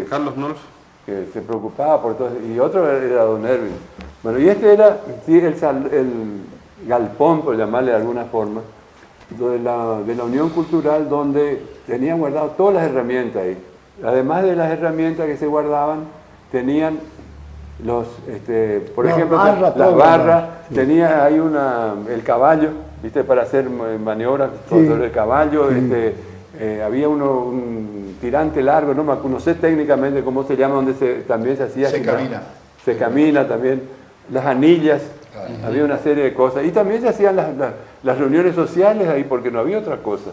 Carlos Nolf, que se preocupaba por todo, y otro era don Erwin. Bueno, y este era sí, el galpón, por llamarle de alguna forma, de la Unión Cultural, donde tenían guardado todas las herramientas ahí. Además de las herramientas que se guardaban, tenían por ejemplo, las barras, sí. Tenía ahí el caballo, ¿viste? Para hacer maniobras sobre el caballo, sí. Había un tirante largo, no sé técnicamente cómo se llama, donde también se hacía... Se camina también, las anillas, había una serie de cosas, y también se hacían las reuniones sociales ahí, porque no había otra cosa.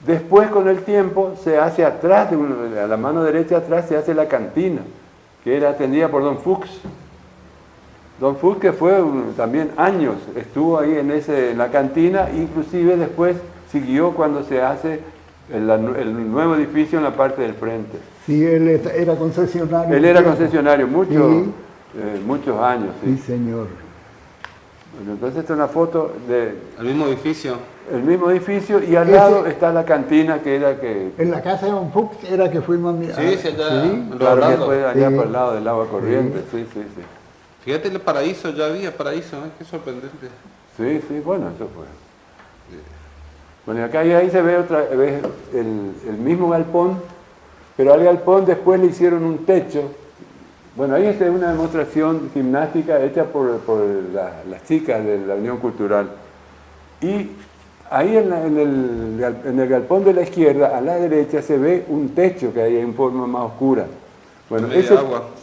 Después, con el tiempo, se hace atrás, a la mano derecha atrás, se hace la cantina, que era atendida por don Fuchs. Don Fuchs, que fue también años, estuvo ahí en la cantina, inclusive después siguió cuando se hace el nuevo edificio en la parte del frente. Sí, él era concesionario. Él era concesionario Sí. Muchos años. Sí, señor. Bueno, entonces esta es una foto del mismo edificio. El mismo edificio, y al lado está la cantina que era que... En la casa de don Fuchs era que fuimos a mirar. Sí, allá. Sí. Claro, que fue allá Sí. por el lado del agua corriente, sí. Fíjate el paraíso, ya había paraíso, ¿eh? Qué sorprendente. Sí, bueno, eso fue. Bueno, y acá ahí se ve otra vez el mismo galpón, pero al galpón después le hicieron un techo. Bueno, ahí está una demostración gimnástica hecha por las chicas de la Unión Cultural. Y ahí en el galpón de la izquierda, a la derecha, se ve un techo que hay en forma más oscura. Bueno,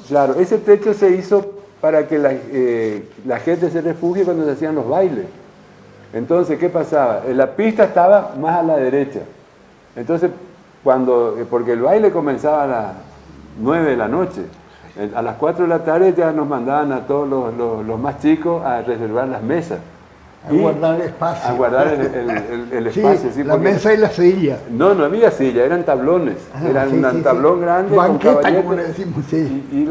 claro, ese techo se hizo para que la gente se refugie cuando se hacían los bailes. Entonces, ¿qué pasaba? La pista estaba más a la derecha. Entonces, porque el baile comenzaba a las 9 de la noche. A las 4 de la tarde ya nos mandaban a todos los más chicos a reservar las mesas. A guardar el espacio. A guardar el espacio. Sí, la mesa y la silla. No había silla, eran tablones. Eran un tablón grande banqueta, con como le decimos, sí. Y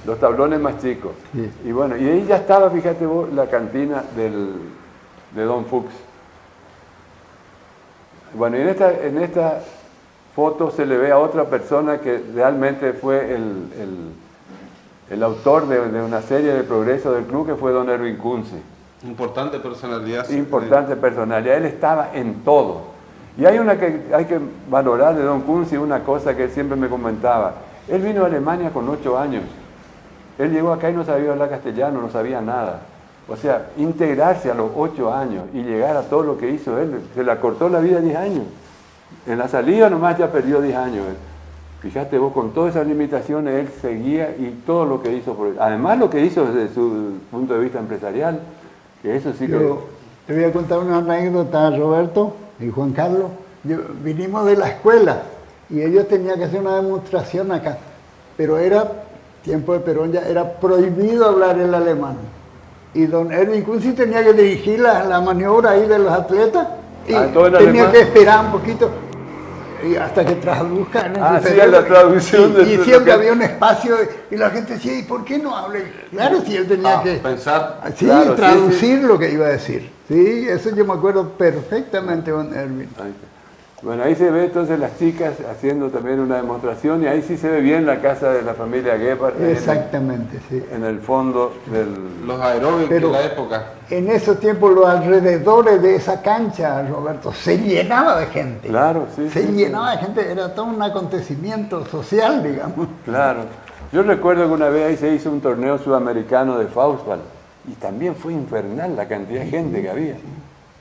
los tablones más chicos. Sí. Y bueno, y ahí ya estaba, fíjate vos, la cantina de don Fuchs. Bueno, y en esta foto se le ve a otra persona que realmente fue el autor de una serie de progresos del club, que fue don Erwin Kunze. Importante personalidad. Importante personalidad, él estaba en todo. Y hay que valorar de don Kunze una cosa que él siempre me comentaba. Él vino a Alemania con 8 años. Él llegó acá y no sabía hablar castellano, no sabía nada. O sea, integrarse a los 8 años y llegar a todo lo que hizo él, se le acortó la vida 10 años. En la salida nomás ya perdió 10 años. Fíjate vos, con todas esas limitaciones, él seguía y todo lo que hizo por él. Además, lo que hizo desde su punto de vista empresarial, que eso sí que... Te voy a contar una anécdota, Roberto y Juan Carlos. Vinimos de la escuela y ellos tenían que hacer una demostración acá, pero era, tiempo de Perón ya, era prohibido hablar el alemán. Y don Erwin Kunze tenía que dirigir la maniobra ahí de los atletas y tenía que esperar un poquito y hasta que traduzcan. Sí, la traducción. Y siempre había un espacio y la gente decía, ¿y por qué no habla? Claro, si él tenía que pensar. Sí, claro, traducir lo que iba a decir. Sí, eso yo me acuerdo perfectamente, don Erwin. Bueno, ahí se ve entonces las chicas haciendo también una demostración y ahí sí se ve bien la casa de la familia Gebhardt. Exactamente, sí. En el fondo del... Los aeróbicos de la época. En esos tiempos los alrededores de esa cancha, Roberto, se llenaba de gente. Claro, sí. Se llenaba de gente, era todo un acontecimiento social, digamos. Claro. Yo recuerdo que una vez ahí se hizo un torneo sudamericano de Faustball y también fue infernal la cantidad de gente que había.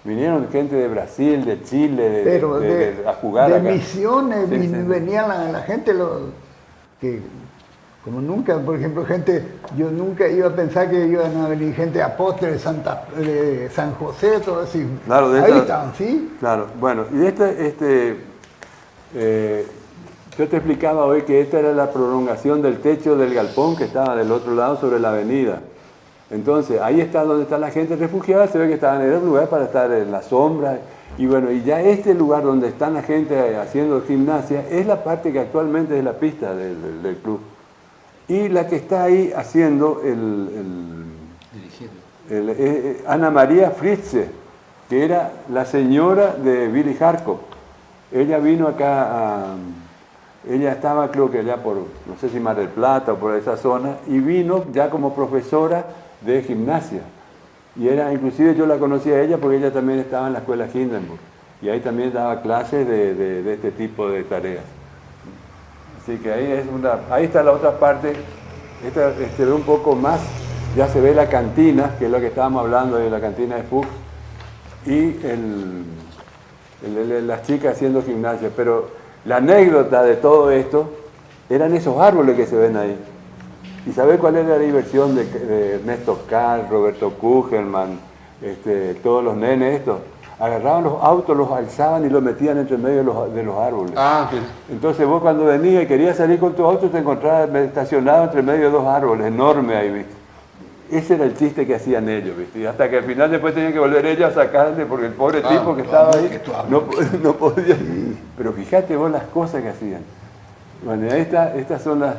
Vinieron gente de Brasil, de Chile, a jugar de acá. Misiones, Sí, venía la gente que, como nunca, por ejemplo, yo nunca iba a pensar que iban a venir gente de Apóstoles, de San José, todo así. Claro, ahí estaban, ¿sí? Claro, bueno, y yo te explicaba hoy que esta era la prolongación del techo del galpón que estaba del otro lado sobre la avenida. Entonces, ahí está donde está la gente refugiada, se ve que estaban en el lugar para estar en la sombra. Y bueno, y ya este lugar donde está la gente haciendo gimnasia es la parte que actualmente es la pista del club. Y la que está ahí haciendo Ana María Fritze, que era la señora de Billy Harco. Ella vino acá ella estaba creo que allá por, no sé si Mar del Plata o por esa zona, y vino ya como profesora de gimnasia. Y inclusive yo la conocía a ella porque ella también estaba en la escuela Hindenburg. Y ahí también daba clases de este tipo de tareas. Así que ahí está la otra parte. Se ve un poco más, ya se ve la cantina, que es lo que estábamos hablando de la cantina de Fuchs, y las chicas haciendo gimnasia. Pero la anécdota de todo esto eran esos árboles que se ven ahí. ¿Y sabés cuál era la diversión de Ernesto Carl, Roberto Kugelman, todos los nenes estos? Agarraban los autos, los alzaban y los metían entre medio de los árboles. Entonces vos cuando venías y querías salir con tu auto te encontrabas estacionado entre medio de 2 árboles, enorme ahí, ¿viste? Ese era el chiste que hacían ellos, ¿viste? Y hasta que al final después tenían que volver ellos a sacarle porque el pobre tipo que estaba ahí no podía. Pero fíjate vos las cosas que hacían. Bueno, estas son las...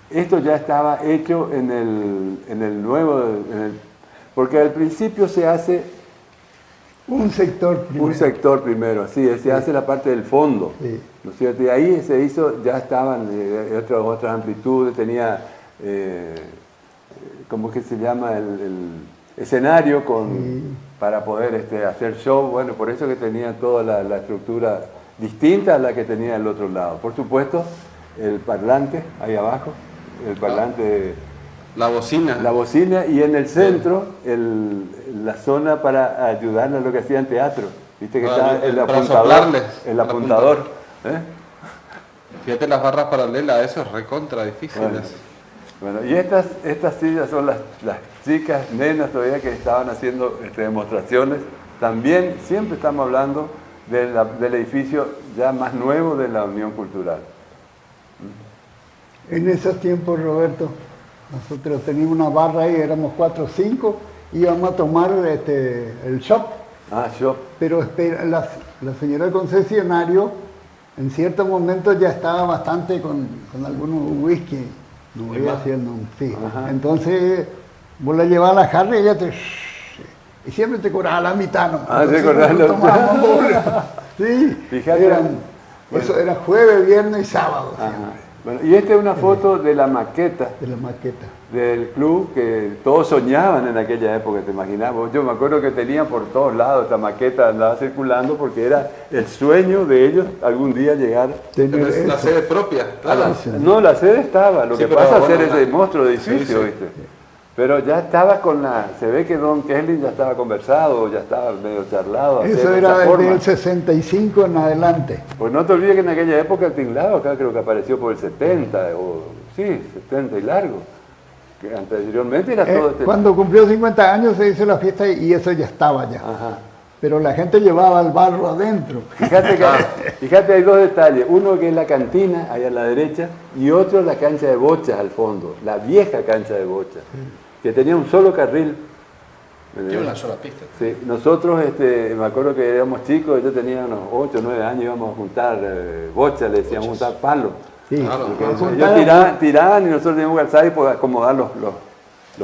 Esto ya estaba hecho en el nuevo... porque al principio se hace... Un sector primero, sí, se hace la parte del fondo, sí. ¿No es cierto? Y ahí se hizo, ya estaban otras amplitudes, tenía, ¿cómo es que se llama? El escenario para poder hacer show, bueno, por eso que tenía toda la estructura distinta a la que tenía el otro lado. Por supuesto, el parlante, ahí abajo, el parlante... La bocina y en el centro la zona para ayudar a lo que hacían teatro. Viste que está el apuntador. Fíjate las barras paralelas, eso es recontra difícil. Bueno, y estas sillas son las chicas, nenas todavía que estaban haciendo demostraciones. También siempre estamos hablando del edificio ya más nuevo de la Unión Cultural. En esos tiempos, Roberto, nosotros teníamos una barra ahí, éramos 4 o 5, íbamos a tomar el shop. Shop. Pero la señora del concesionario, en ciertos momentos ya estaba bastante con algunos whisky. No voy a decir el nombre. Sí. Entonces, vos la llevabas a la jarra y ella y siempre te cobraba la mitad, ¿no? Se cobraba la mitad. Sí, Fíjate. eso era jueves, viernes y sábado, Ajá. siempre, Bueno, y esta es una foto de la maqueta de la maqueta. del club que todos soñaban en aquella época, te imaginas. Yo me acuerdo que tenían por todos lados esta maqueta, andaba circulando porque era el sueño de ellos algún día llegar. Tener Es la eso. sede propia, claro. No, la sede estaba, lo Sí, que pero pasa es bueno, hacer ese monstruo de edificio, sí, sí. ¿viste? Pero ya estaba se ve que Don Kesling ya estaba conversado, ya estaba medio charlado. Eso hacer era esa desde forma. el 65 en adelante. Pues no te olvides que en aquella época el tinglado acá creo que apareció por el 70, sí, 70 y largo. Que anteriormente era todo este... Cuando cumplió 50 años se hizo la fiesta y eso ya estaba ya. Ajá. Pero la gente llevaba el barro adentro. Fíjate, hay dos detalles. Uno que es la cantina, ahí a la derecha, y otro la cancha de bochas al fondo, la vieja cancha de bochas, que tenía un solo carril. Tiene una sola pista. Sí, nosotros, me acuerdo que éramos chicos, yo tenía unos 8 o 9 años, íbamos a juntar bochas, le decíamos juntar palos. Sí, Claro, porque Ellos juntaban, tiraban y nosotros teníamos que alzar y poder acomodar los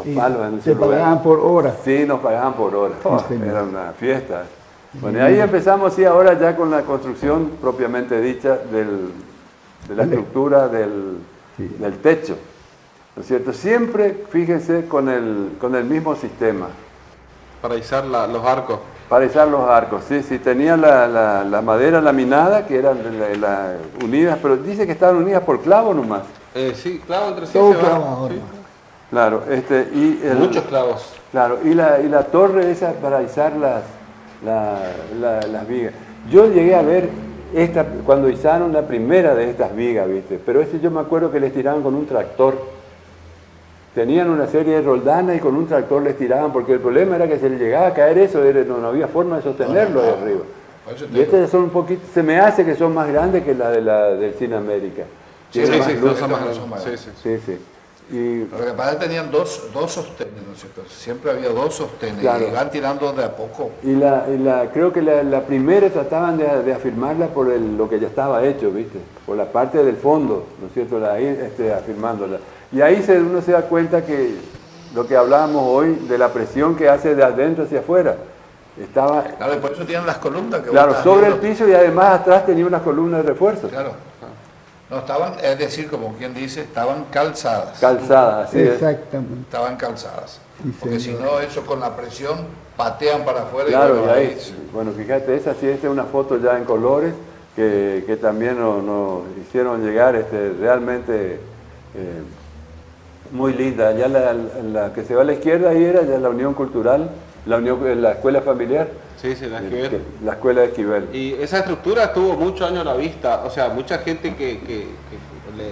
y palos en se ese lugar. pagaban por hora. Sí, nos pagaban por hora. señor. Era una fiesta. Bueno, y ahí empezamos, sí, ahora ya con la construcción propiamente dicha de la estructura del techo. ¿No es cierto? Siempre, fíjense, con el mismo sistema. Para izar los arcos. Para izar los arcos, sí, tenían la madera laminada, que eran unidas, pero dice que estaban unidas por clavos nomás. Sí, clavo entre sí Todo se va. clavado, Sí. hermano. Claro, Muchos clavos. Claro, y la torre esa para izar las vigas. Yo llegué a ver cuando izaron la primera de estas vigas, ¿viste? Pero yo me acuerdo que les tiraban con un tractor. Tenían una serie de roldanas y con un tractor les tiraban, porque el problema era que se les llegaba a caer eso, no había forma de sostenerlo ahí arriba. Por eso te Y estas son un poquito, se me hace que son más grandes que la del Cine América. Sí, Tienen sí, más no luz. son más son más grandes. Sí, Sí, sí. sí. Y Lo que pasa es que tenían dos sostenes, ¿no es cierto? Siempre había dos sostenes Claro. y van tirando de a poco. creo que la primera trataban de afirmarla por lo que ya estaba hecho, ¿viste? Por la parte del fondo, ¿no es cierto? Afirmándola. Y ahí uno se da cuenta que lo que hablábamos hoy de la presión que hace de adentro hacia afuera. Estaba, Claro, y por eso tienen las columnas que claro, vos estás sobre el viendo. piso y además atrás tenía unas columnas de refuerzo. Claro. No, estaban, es decir, como quien dice, estaban calzadas. Calzadas, así es. Exactamente. Estaban calzadas. Sí, Porque si señor. no, eso con la presión patean para afuera Claro, y bueno, ahí, bueno, fíjate, esta es una foto ya en colores que también nos hicieron llegar realmente muy linda. Ya la que se va a la izquierda ahí era ya la Unión Cultural, la Escuela Familiar, Sí, la Esquivel. la Escuela de Esquivel. Y esa estructura tuvo muchos años a la vista. O sea, mucha gente que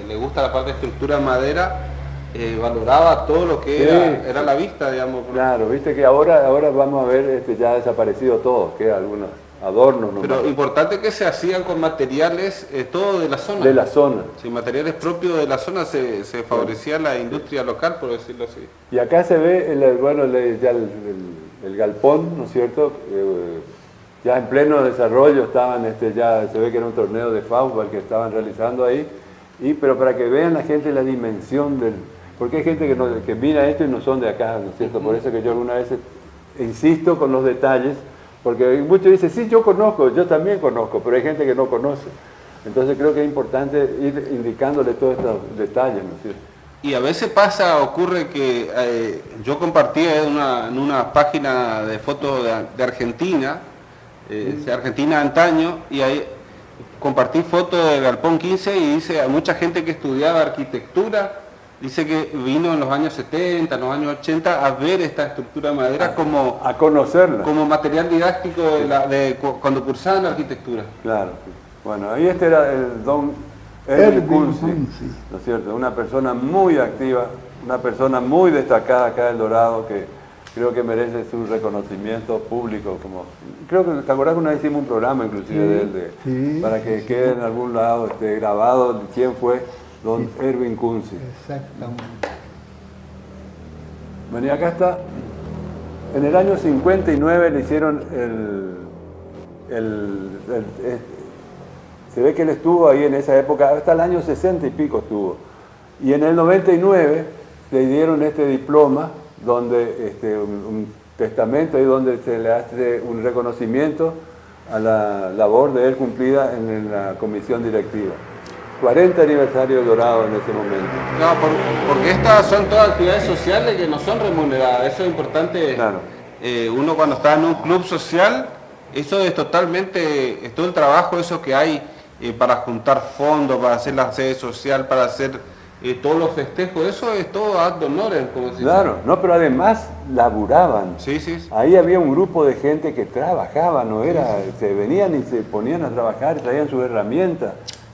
le gusta la parte de estructura en madera valoraba todo lo que Sí, era la vista, digamos. Claro, viste que ahora vamos a ver ya ha desaparecido todo, quedan algunos adornos nomás, Pero importante que se hacían con materiales todo de la zona. de la zona. Sí, materiales propios de la zona se favorecía la industria local, por decirlo así. Y acá se ve, ya el galpón, ¿no es cierto? Ya en pleno desarrollo estaban, ya se ve que era un torneo de fútbol que estaban realizando ahí, pero para que vean la gente la dimensión porque hay gente que mira esto y no son de acá, ¿no es cierto? Por eso que yo algunas veces insisto con los detalles, porque muchos dicen, sí, yo conozco, yo también conozco, pero hay gente que no conoce. Entonces creo que es importante ir indicándole todos estos detalles, ¿no es cierto? Y a veces ocurre que yo compartí en una página de fotos de Argentina, de Argentina antaño, y ahí compartí fotos del Galpón 15 y dice a mucha gente que estudiaba arquitectura, dice que vino en los años 70, en los años 80 a ver esta estructura de madera A conocerla. como material didáctico cuando cursaban arquitectura. Claro. Bueno, ahí era el don Erwin Kunze, Kunze. ¿no es cierto? Una persona muy activa, una persona muy destacada acá en El Dorado, que creo que merece su reconocimiento público. Creo que, ¿te acordás que una vez hicimos un programa inclusive de él, sí, para que quede en algún lado grabado de quién fue don Erwin Kunze? Exactamente. Bueno, y acá está, en el año 59 le hicieron se ve que él estuvo ahí en esa época, hasta el año 60 y pico estuvo. Y en el 99 le dieron este diploma, donde un testamento, ahí donde se le hace un reconocimiento a la labor de él cumplida en la comisión directiva. 40 aniversario del Dorado en ese momento. Claro, porque estas son todas actividades sociales que no son remuneradas, eso es importante. Claro. Uno cuando está en un club social, eso es totalmente, es todo el trabajo eso que hay para juntar fondos, para hacer la sede social, para hacer todos los festejos, eso es todo ad honorem, como se dice. Claro, no, pero además laburaban. Sí, sí. Ahí había un grupo de gente que trabajaba, no era, se venían y se ponían a trabajar, traían sus herramientas,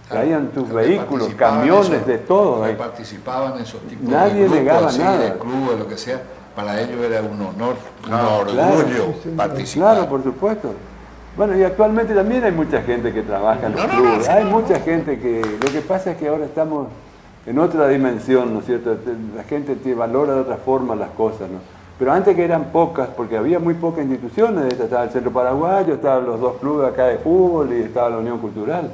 traían sus vehículos, camiones, de todo. Que participaban en esos tipos Nadie de grupos, negaba así, nada. de clubes, lo que sea. Para ellos era un honor, un orgullo Claro, participar. claro, por supuesto. Bueno, y actualmente también hay mucha gente que trabaja en los clubes. Hay mucha gente que... Lo que pasa es que ahora estamos en otra dimensión, ¿no es cierto? La gente valora de otra forma las cosas, ¿no? Pero antes que eran pocas, porque había muy pocas instituciones, estaba el Centro Paraguayo, estaban los 2 clubes acá de fútbol y estaba la Unión Cultural.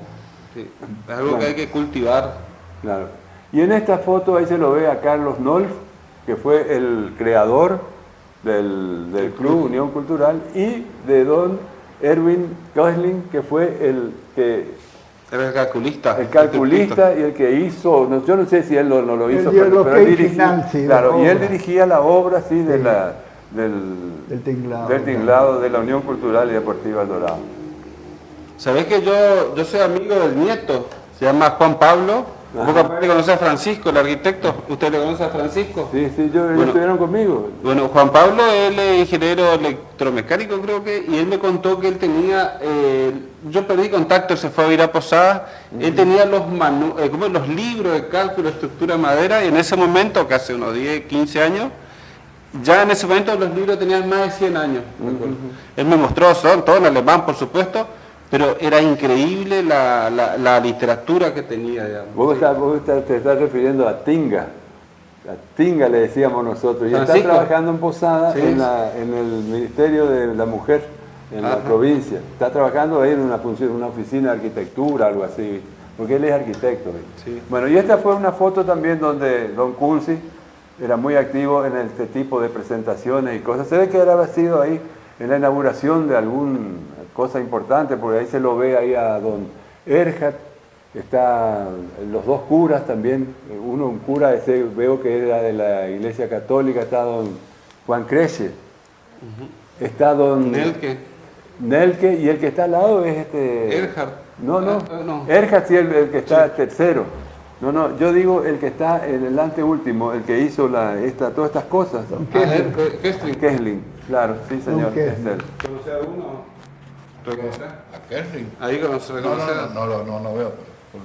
Sí, es algo que hay que cultivar. Claro. Y en esta foto ahí se lo ve a Carlos Nolf, que fue el creador del Club Unión Cultural, y de don Erwin Koesling, que fue el Era el calculista. El calculista y el que hizo, yo no sé si él no lo hizo, dio pero el él ok dirigía, final, sí, claro, la y él obra. dirigía la obra sí, Sí. del Del tinglado. tinglado de la Unión Cultural y Deportiva El Dorado. ¿Sabés que yo soy amigo del nieto? Se llama Juan Pablo. Ajá. ¿Vos capaz le conoce a Francisco, el arquitecto? ¿Usted le conoce a Francisco? Sí, ellos Bueno. estuvieron conmigo. Bueno, Juan Pablo, él es ingeniero electromecánico creo que, y él me contó que él tenía, yo perdí contacto, se fue a ir a Posada, él tenía como los libros de cálculo, estructura de madera, y en ese momento, que hace unos 10, 15 años, ya en ese momento los libros tenían más de 100 años. Me acuerdo. Él me mostró, son todo en alemán por supuesto, pero era increíble la literatura que tenía, digamos. Vos te estás refiriendo a Tinga. A Tinga le decíamos nosotros. Y está Francisco. trabajando en Posada, Sí. en el Ministerio de la Mujer, en la Ajá. provincia. Está trabajando ahí en una oficina de arquitectura, algo así, porque él es arquitecto. Sí. Bueno, y esta fue una foto también donde don Culsi era muy activo en este tipo de presentaciones y cosas. Se ve que habrá sido ahí en la inauguración de alguna cosa importante, porque ahí se lo ve ahí a don Erhard, está los 2 curas también, un cura ese veo que era de la Iglesia Católica, está don Juan Creche, está don Nelke, y el que está al lado es Erhard. No. No. Erhard sí, el que está tercero. No, yo digo el que está en el anteúltimo, el que hizo todas estas cosas. Kesling, claro, sí señor. Kesling. Es él. ¿Conoce a alguno? ¿Reconoce? ¿A Kerry? Ahí conoce. No veo. Por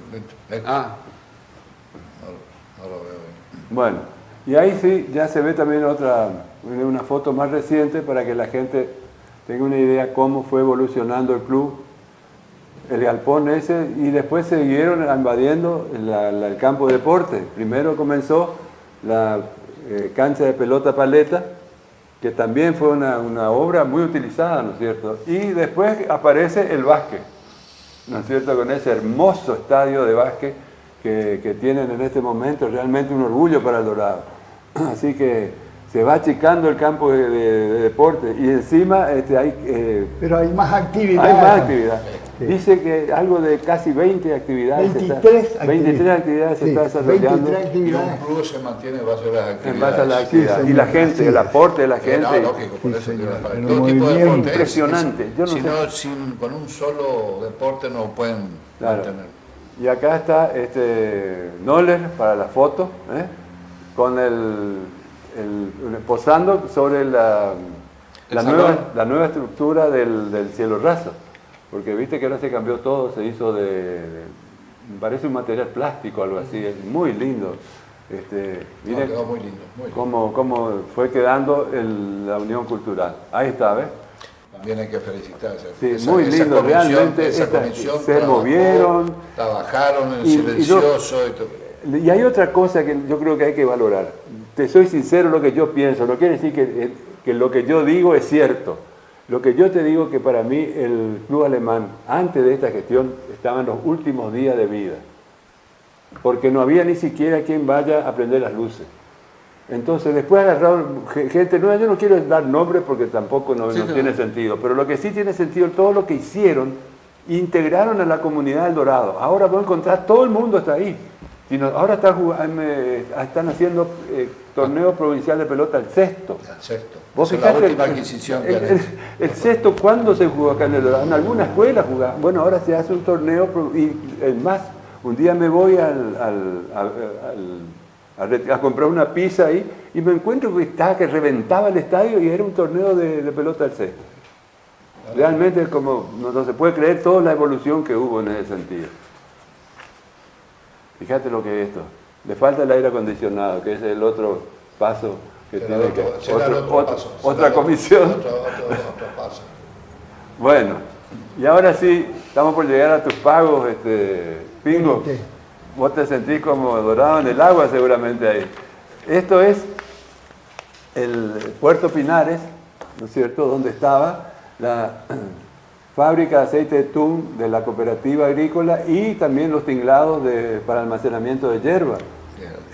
lejos. Ah, No lo veo bien. Bueno, y ahí sí, ya se ve también una foto más reciente para que la gente tenga una idea cómo fue evolucionando el club, el galpón ese, y después siguieron invadiendo el campo de deporte. Primero comenzó la cancha de pelota paleta, que también fue una obra muy utilizada, ¿no es cierto? Y después aparece el básquet, ¿no es cierto? Con ese hermoso estadio de básquet que tienen en este momento, realmente un orgullo para el Dorado. Así que se va achicando el campo de deporte y encima Pero hay más actividades. hay más actividad. Sí. Dice que algo de casi 20 actividades. 23 actividades se Sí, está desarrollando 23 Y un actividades. club se mantiene en base a las actividades. en base a la Sí, actividad. señor. Y la gente, Sí. el aporte de la gente. No, lógico, por Sí, eso señor. para El todo tipo de movimiento. deporte. Impresionante. Yo no Si sé. no, con un solo deporte no pueden Claro. mantener. Y acá está Noller para la foto, con posando sobre la nueva estructura del cielo raso. Porque viste que ahora se cambió todo, se hizo me parece un material plástico, algo así, es muy lindo. Miren Quedó muy lindo. Muy lindo. cómo fue quedando la Unión Cultural. Ahí está, ¿ves? También hay que felicitarse. Sí, muy lindo, comisión- realmente esa esta- comisión se trabajó, movieron. Trabajaron en Y silencioso. y todo. Y hay otra cosa que yo creo que hay que valorar. Te soy sincero lo que yo pienso, no quiere decir que lo que yo digo es cierto. Lo que yo te digo que para mí el club alemán, antes de esta gestión, estaba en los últimos días de vida. Porque no había ni siquiera quien vaya a prender las luces. Entonces después agarraron gente nueva, yo no quiero dar nombres porque tampoco no Sí, tiene sentido, pero lo que sí tiene sentido, todo lo que hicieron, integraron a la comunidad del Dorado. Ahora vos encontrás, todo el mundo está ahí. Ahora están haciendo torneo provincial de pelota, el sexto. El sexto. Vos Esa es la fijate, última adquisición que han hecho. el sexto, ¿cuándo se jugó acá en el Dorado? En alguna escuela jugaba. Bueno, ahora se hace un torneo, y es más, un día me voy a comprar una pizza ahí y me encuentro que reventaba el estadio y era un torneo de pelota al sexto. Realmente es como, no se puede creer toda la evolución que hubo en ese sentido. Fíjate lo que es esto. Le falta el aire acondicionado, que es el otro paso que Será tiene otra comisión. Otro paso. Bueno, y ahora sí, estamos por llegar a tus pagos, Pingo. ¿Qué? Vos te sentís como dorado en el agua seguramente ahí. Esto es el Puerto Pinares, ¿no es cierto?, donde estaba la fábrica de aceite de tun de la cooperativa agrícola y también los tinglados para almacenamiento de hierba.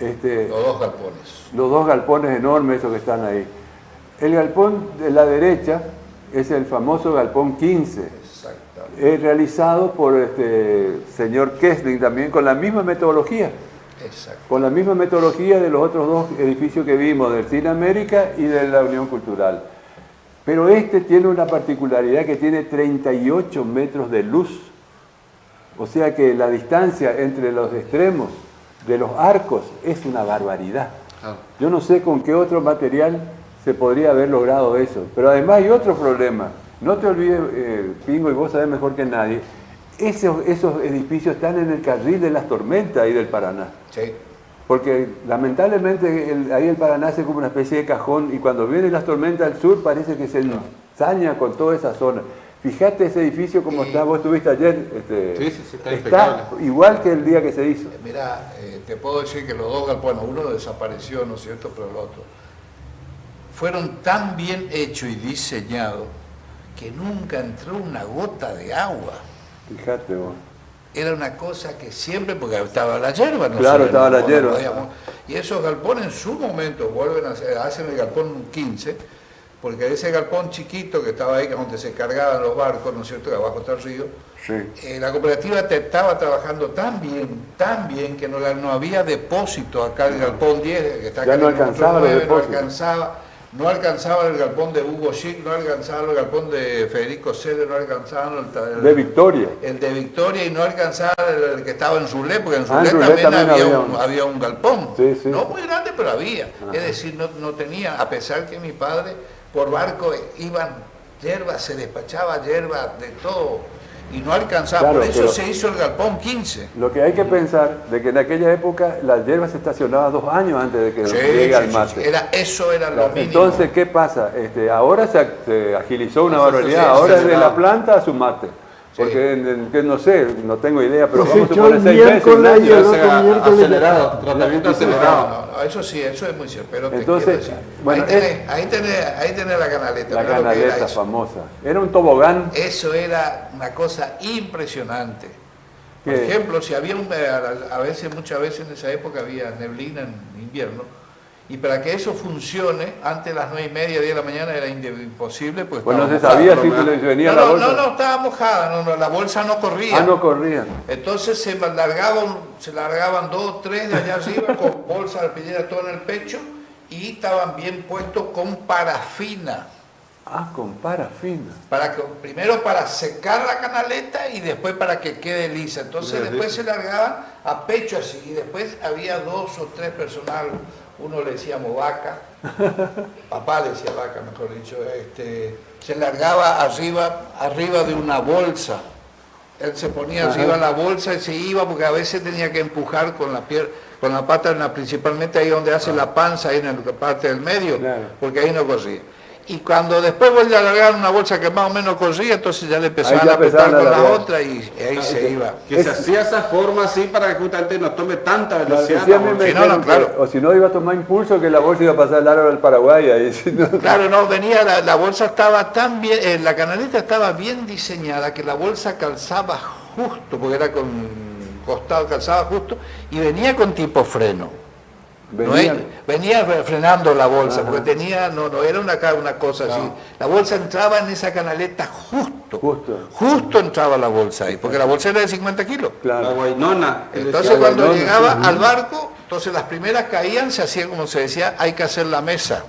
Los dos galpones. Los dos galpones enormes, esos que están ahí. El galpón de la derecha es el famoso galpón 15. Exactamente. Es realizado por señor Kessling también con la misma metodología. Exacto. Con la misma metodología de los otros dos edificios que vimos, del Cine América y de la Unión Cultural. Pero este tiene una particularidad que tiene 38 metros de luz. O sea que la distancia entre los extremos de los arcos es una barbaridad. Yo no sé con qué otro material se podría haber logrado eso. Pero además hay otro problema. No te olvides, Pingo, y vos sabés mejor que nadie, esos edificios están en el carril de las tormentas ahí del Paraná. Sí. Porque lamentablemente ahí el Paraná hace como una especie de cajón y cuando vienen las tormentas al sur parece que se ensaña con toda esa zona. Fíjate ese edificio como está, vos estuviste ayer, Sí, está está igual que el día que se hizo. Mira, te puedo decir que los dos galpones, uno desapareció, ¿no es cierto?, pero el otro, fueron tan bien hechos y diseñados que nunca entró una gota de agua. Fíjate vos. Era una cosa que siempre, porque estaba la hierba, ¿no? Claro, sé, estaba la no hierba. podíamos. Y esos galpones en su momento vuelven a hacer, hacen el galpón 15, porque ese galpón chiquito que estaba ahí, que donde se cargaban los barcos, ¿no es cierto?, que abajo está el río, Sí. la cooperativa estaba trabajando tan bien, que no había depósito acá en el galpón 10, que está acá Ya no en el alcanzaba los 9, depósitos. no alcanzaba el galpón de Hugo Schick, no alcanzaba el galpón de Federico Ceder, no alcanzaba De Victoria. el de Victoria y no alcanzaba el que estaba en Zulé, porque en Ah, en Zulé Zulé también también había un galpón. Sí, sí. No muy grande, pero había. Es decir, no tenía, a pesar que mi padre por barco iban hierba, se despachaba hierba de todo y no alcanzaba. Claro, por eso pero se hizo el galpón 15. lo que hay que pensar de que en aquella época la hierba se estacionaba 2 años antes de que Sí, llegue al sí, mate. sí. Eso era lo mínimo. Entonces, ¿qué pasa? Ahora se agilizó una Se barbaridad. aceleró. Ahora es de la planta a su mate. Porque, que no sé, no tengo idea, pero vamos a Cosechó suponer el 6 meses. un miércoles año. y el O sea, otro miércoles acelerado, tratamiento acelerado. No, eso sí, eso es muy cierto. Pero te Entonces, quiero decir, bueno, ahí tenés la canaleta. La mirá lo que era canaleta eso. famosa. Era un tobogán. Eso era una cosa impresionante. Por ¿Qué? ejemplo, si había muchas veces en esa época había neblina en invierno, y para que eso funcione, antes de las 9:30, 10 de la mañana era imposible, pues Pues no se estaba sabía mojada. si se venía la bolsa. No, estaba mojada, la bolsa no corría. Ah, no corrían. Entonces se largaban 2 o 3 de allá arriba con bolsa de alpillera todo en el pecho y estaban bien puestos con parafina. Ah, con parafina. Primero para secar la canaleta y después para que quede lisa. Entonces después se largaban a pecho así y después había 2 o 3 personal, uno le decíamos vaca, papá le decía vaca, mejor dicho, se largaba arriba de una bolsa. Él se ponía arriba en la bolsa y se iba porque a veces tenía que empujar con la pata, principalmente ahí donde hace la panza, ahí en la parte del medio, Claro. porque ahí no corría. Y cuando después vuelve a largar una bolsa que más o menos corría, entonces ya le empezaban ya a apretar empezaban a con la largar. otra y ahí se iba. Que se hacía esa forma así para que justamente no tome tanta Claro, velocidad. sí, a mí me Si no, dijeron claro. que- o si no iba a tomar impulso que la bolsa iba a pasar al árbol del Paraguay. Ahí, si no- Claro, no, venía, la bolsa estaba tan bien, la canaleta estaba bien diseñada que la bolsa calzaba justo, porque era con costado, calzaba justo, y venía con tipo freno. Venía frenando la bolsa, porque tenía, no era una cosa así. La bolsa entraba en esa canaleta justo entraba la bolsa ahí, porque la bolsa era de 50 kilos. Claro. La guainona. Entonces cuando llegaba al barco, entonces las primeras caían, se hacía como se decía, hay que hacer la mesa.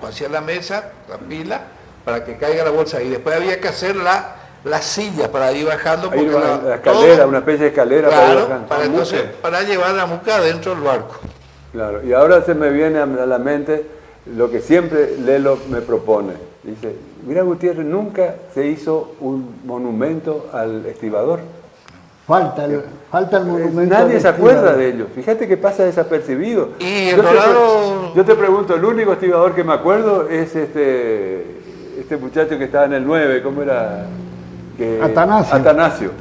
Hacía la mesa, la pila, para que caiga la bolsa. Y después había que hacer la silla para ir bajando. Hay Porque una escalera, una especie de escalera para ir bajando. Para llevar la muca dentro del barco. Claro, y ahora se me viene a la mente lo que siempre Lelo me propone. Dice, mira Gutiérrez, nunca se hizo un monumento al estibador. Falta el monumento. Nadie se al acuerda estibador. de ello. Fíjate que pasa desapercibido. Y el Dorado... Yo te pregunto, el único estibador que me acuerdo es este muchacho que estaba en el 9, ¿cómo era? Atanasio.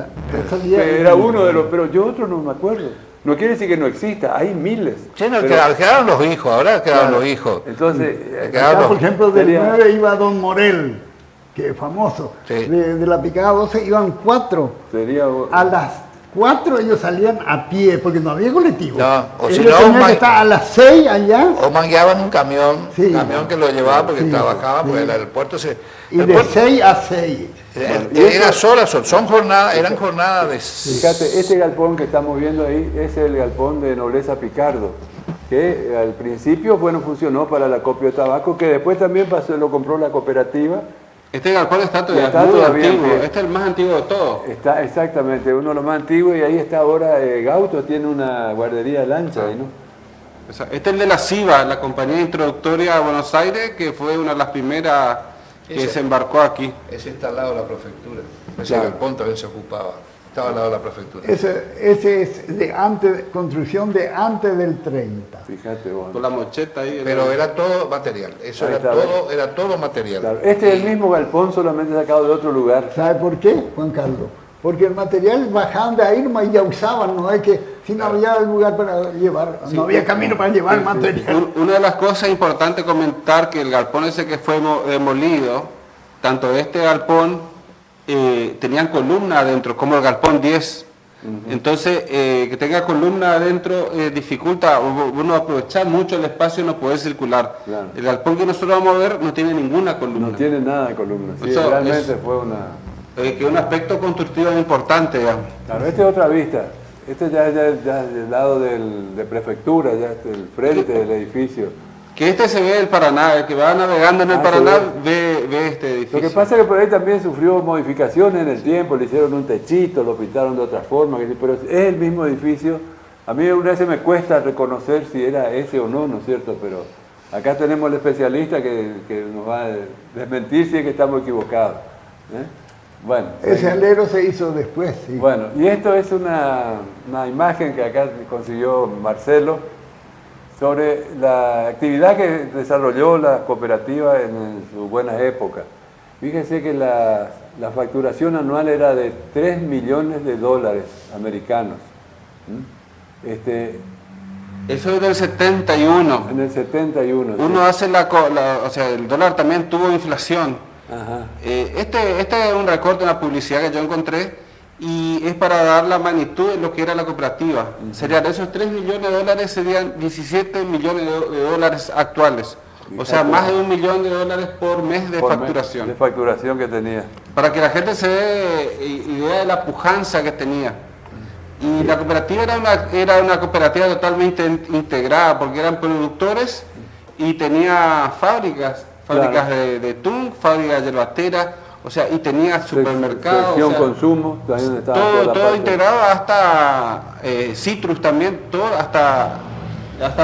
Que era uno de los, pero yo otro no me acuerdo. No quiere decir que no exista, hay miles. Sí, no, quedaron los hijos, ahora quedaron los hijos. Entonces, Acá, por ejemplo, del sería- 9 iba Don Morel, que es famoso. Sí. De la picada 12 iban 4. sería A las 4 ellos salían a pie, porque no había colectivo. No, o si ellos no, tenían que estar a las 6 allá. O mangueaban un camión, Sí. camión que lo llevaba porque Sí, trabajaba, porque sí. el aeropuerto se... Y el de puerto- 6 a 6. Era sola, son jornadas, eran jornadas de... Fíjate, este galpón que estamos viendo ahí es el galpón de Nobleza Picardo, que al principio, bueno, funcionó para el acopio de tabaco, que después también lo compró la cooperativa. Este galpón está todavía, Está muy todavía en antiguo. pie. Este es el más antiguo de todos. Está exactamente, uno de los más antiguos, y ahí está ahora Gauto, tiene una guardería de lancha ahí, ¿no? O sea, este es el de la CIBA, la compañía introductoria de Buenos Aires, que fue una de las primeras que Ese. se embarcó aquí. Ese está al lado de la prefectura. Ese Claro. galpón también se ocupaba. Estaba al lado de la prefectura. Ese es de antes, construcción de antes del 30. Fíjate vos. Con la mocheta ahí. Pero era todo material. Eso Ahí era está, todo, era todo material. Claro, este es el mismo galpón, solamente sacado de otro lugar. ¿Sabe por qué, Juan Carlos? Porque el material bajaban de ahí nomás y ya usaban, no es que si no había lugar para llevar, no había camino para llevar material. Una de las cosas importantes comentar que el galpón ese que fue demolido, tanto este galpón tenían columna adentro, como el galpón 10. Entonces, que tenga columna adentro dificulta uno aprovechar mucho el espacio y no poder circular. Claro. El galpón que nosotros vamos a ver no tiene ninguna columna. No tiene nada de columna, sí, Eso realmente es- fue una... Que es un aspecto constructivo importante, digamos. Claro, esta es otra vista. Este ya del lado de prefectura, ya el frente del edificio. Que este se ve del Paraná, el que va navegando en el Ah, Paraná se ve este edificio. Lo que pasa es que por ahí también sufrió modificaciones en el tiempo, le hicieron un techito, lo pintaron de otra forma, pero es el mismo edificio. A mí una vez me cuesta reconocer si era ese o no, ¿no es cierto? Pero acá tenemos el especialista que nos va a desmentir si es que estamos equivocados. Bueno, Ese alero se hizo después, sí. bueno, y esto es una imagen que acá consiguió Marcelo sobre la actividad que desarrolló la cooperativa en sus buenas épocas. Fíjense que la facturación anual era de 3 millones de dólares americanos. Eso es del 71. En el 71. sí. Uno hace o sea, el dólar también tuvo inflación. Ajá. Este es un recorte de la publicidad que yo encontré y es para dar la magnitud de lo que era la cooperativa. Serían esos 3 millones de dólares, serían 17 millones de dólares actuales. O sea, más de $1 millón por mes de Por mes facturación. de facturación que tenía. Para que la gente se dé idea de la pujanza que tenía. Y la cooperativa era una cooperativa totalmente integrada, porque eran productores y tenía fábricas Claro. de tun, fábricas de yerbatera, o sea, y tenía supermercados. Sección o sea, consumo, también estaba toda la todo parte- integrado, hasta citrus también, todo hasta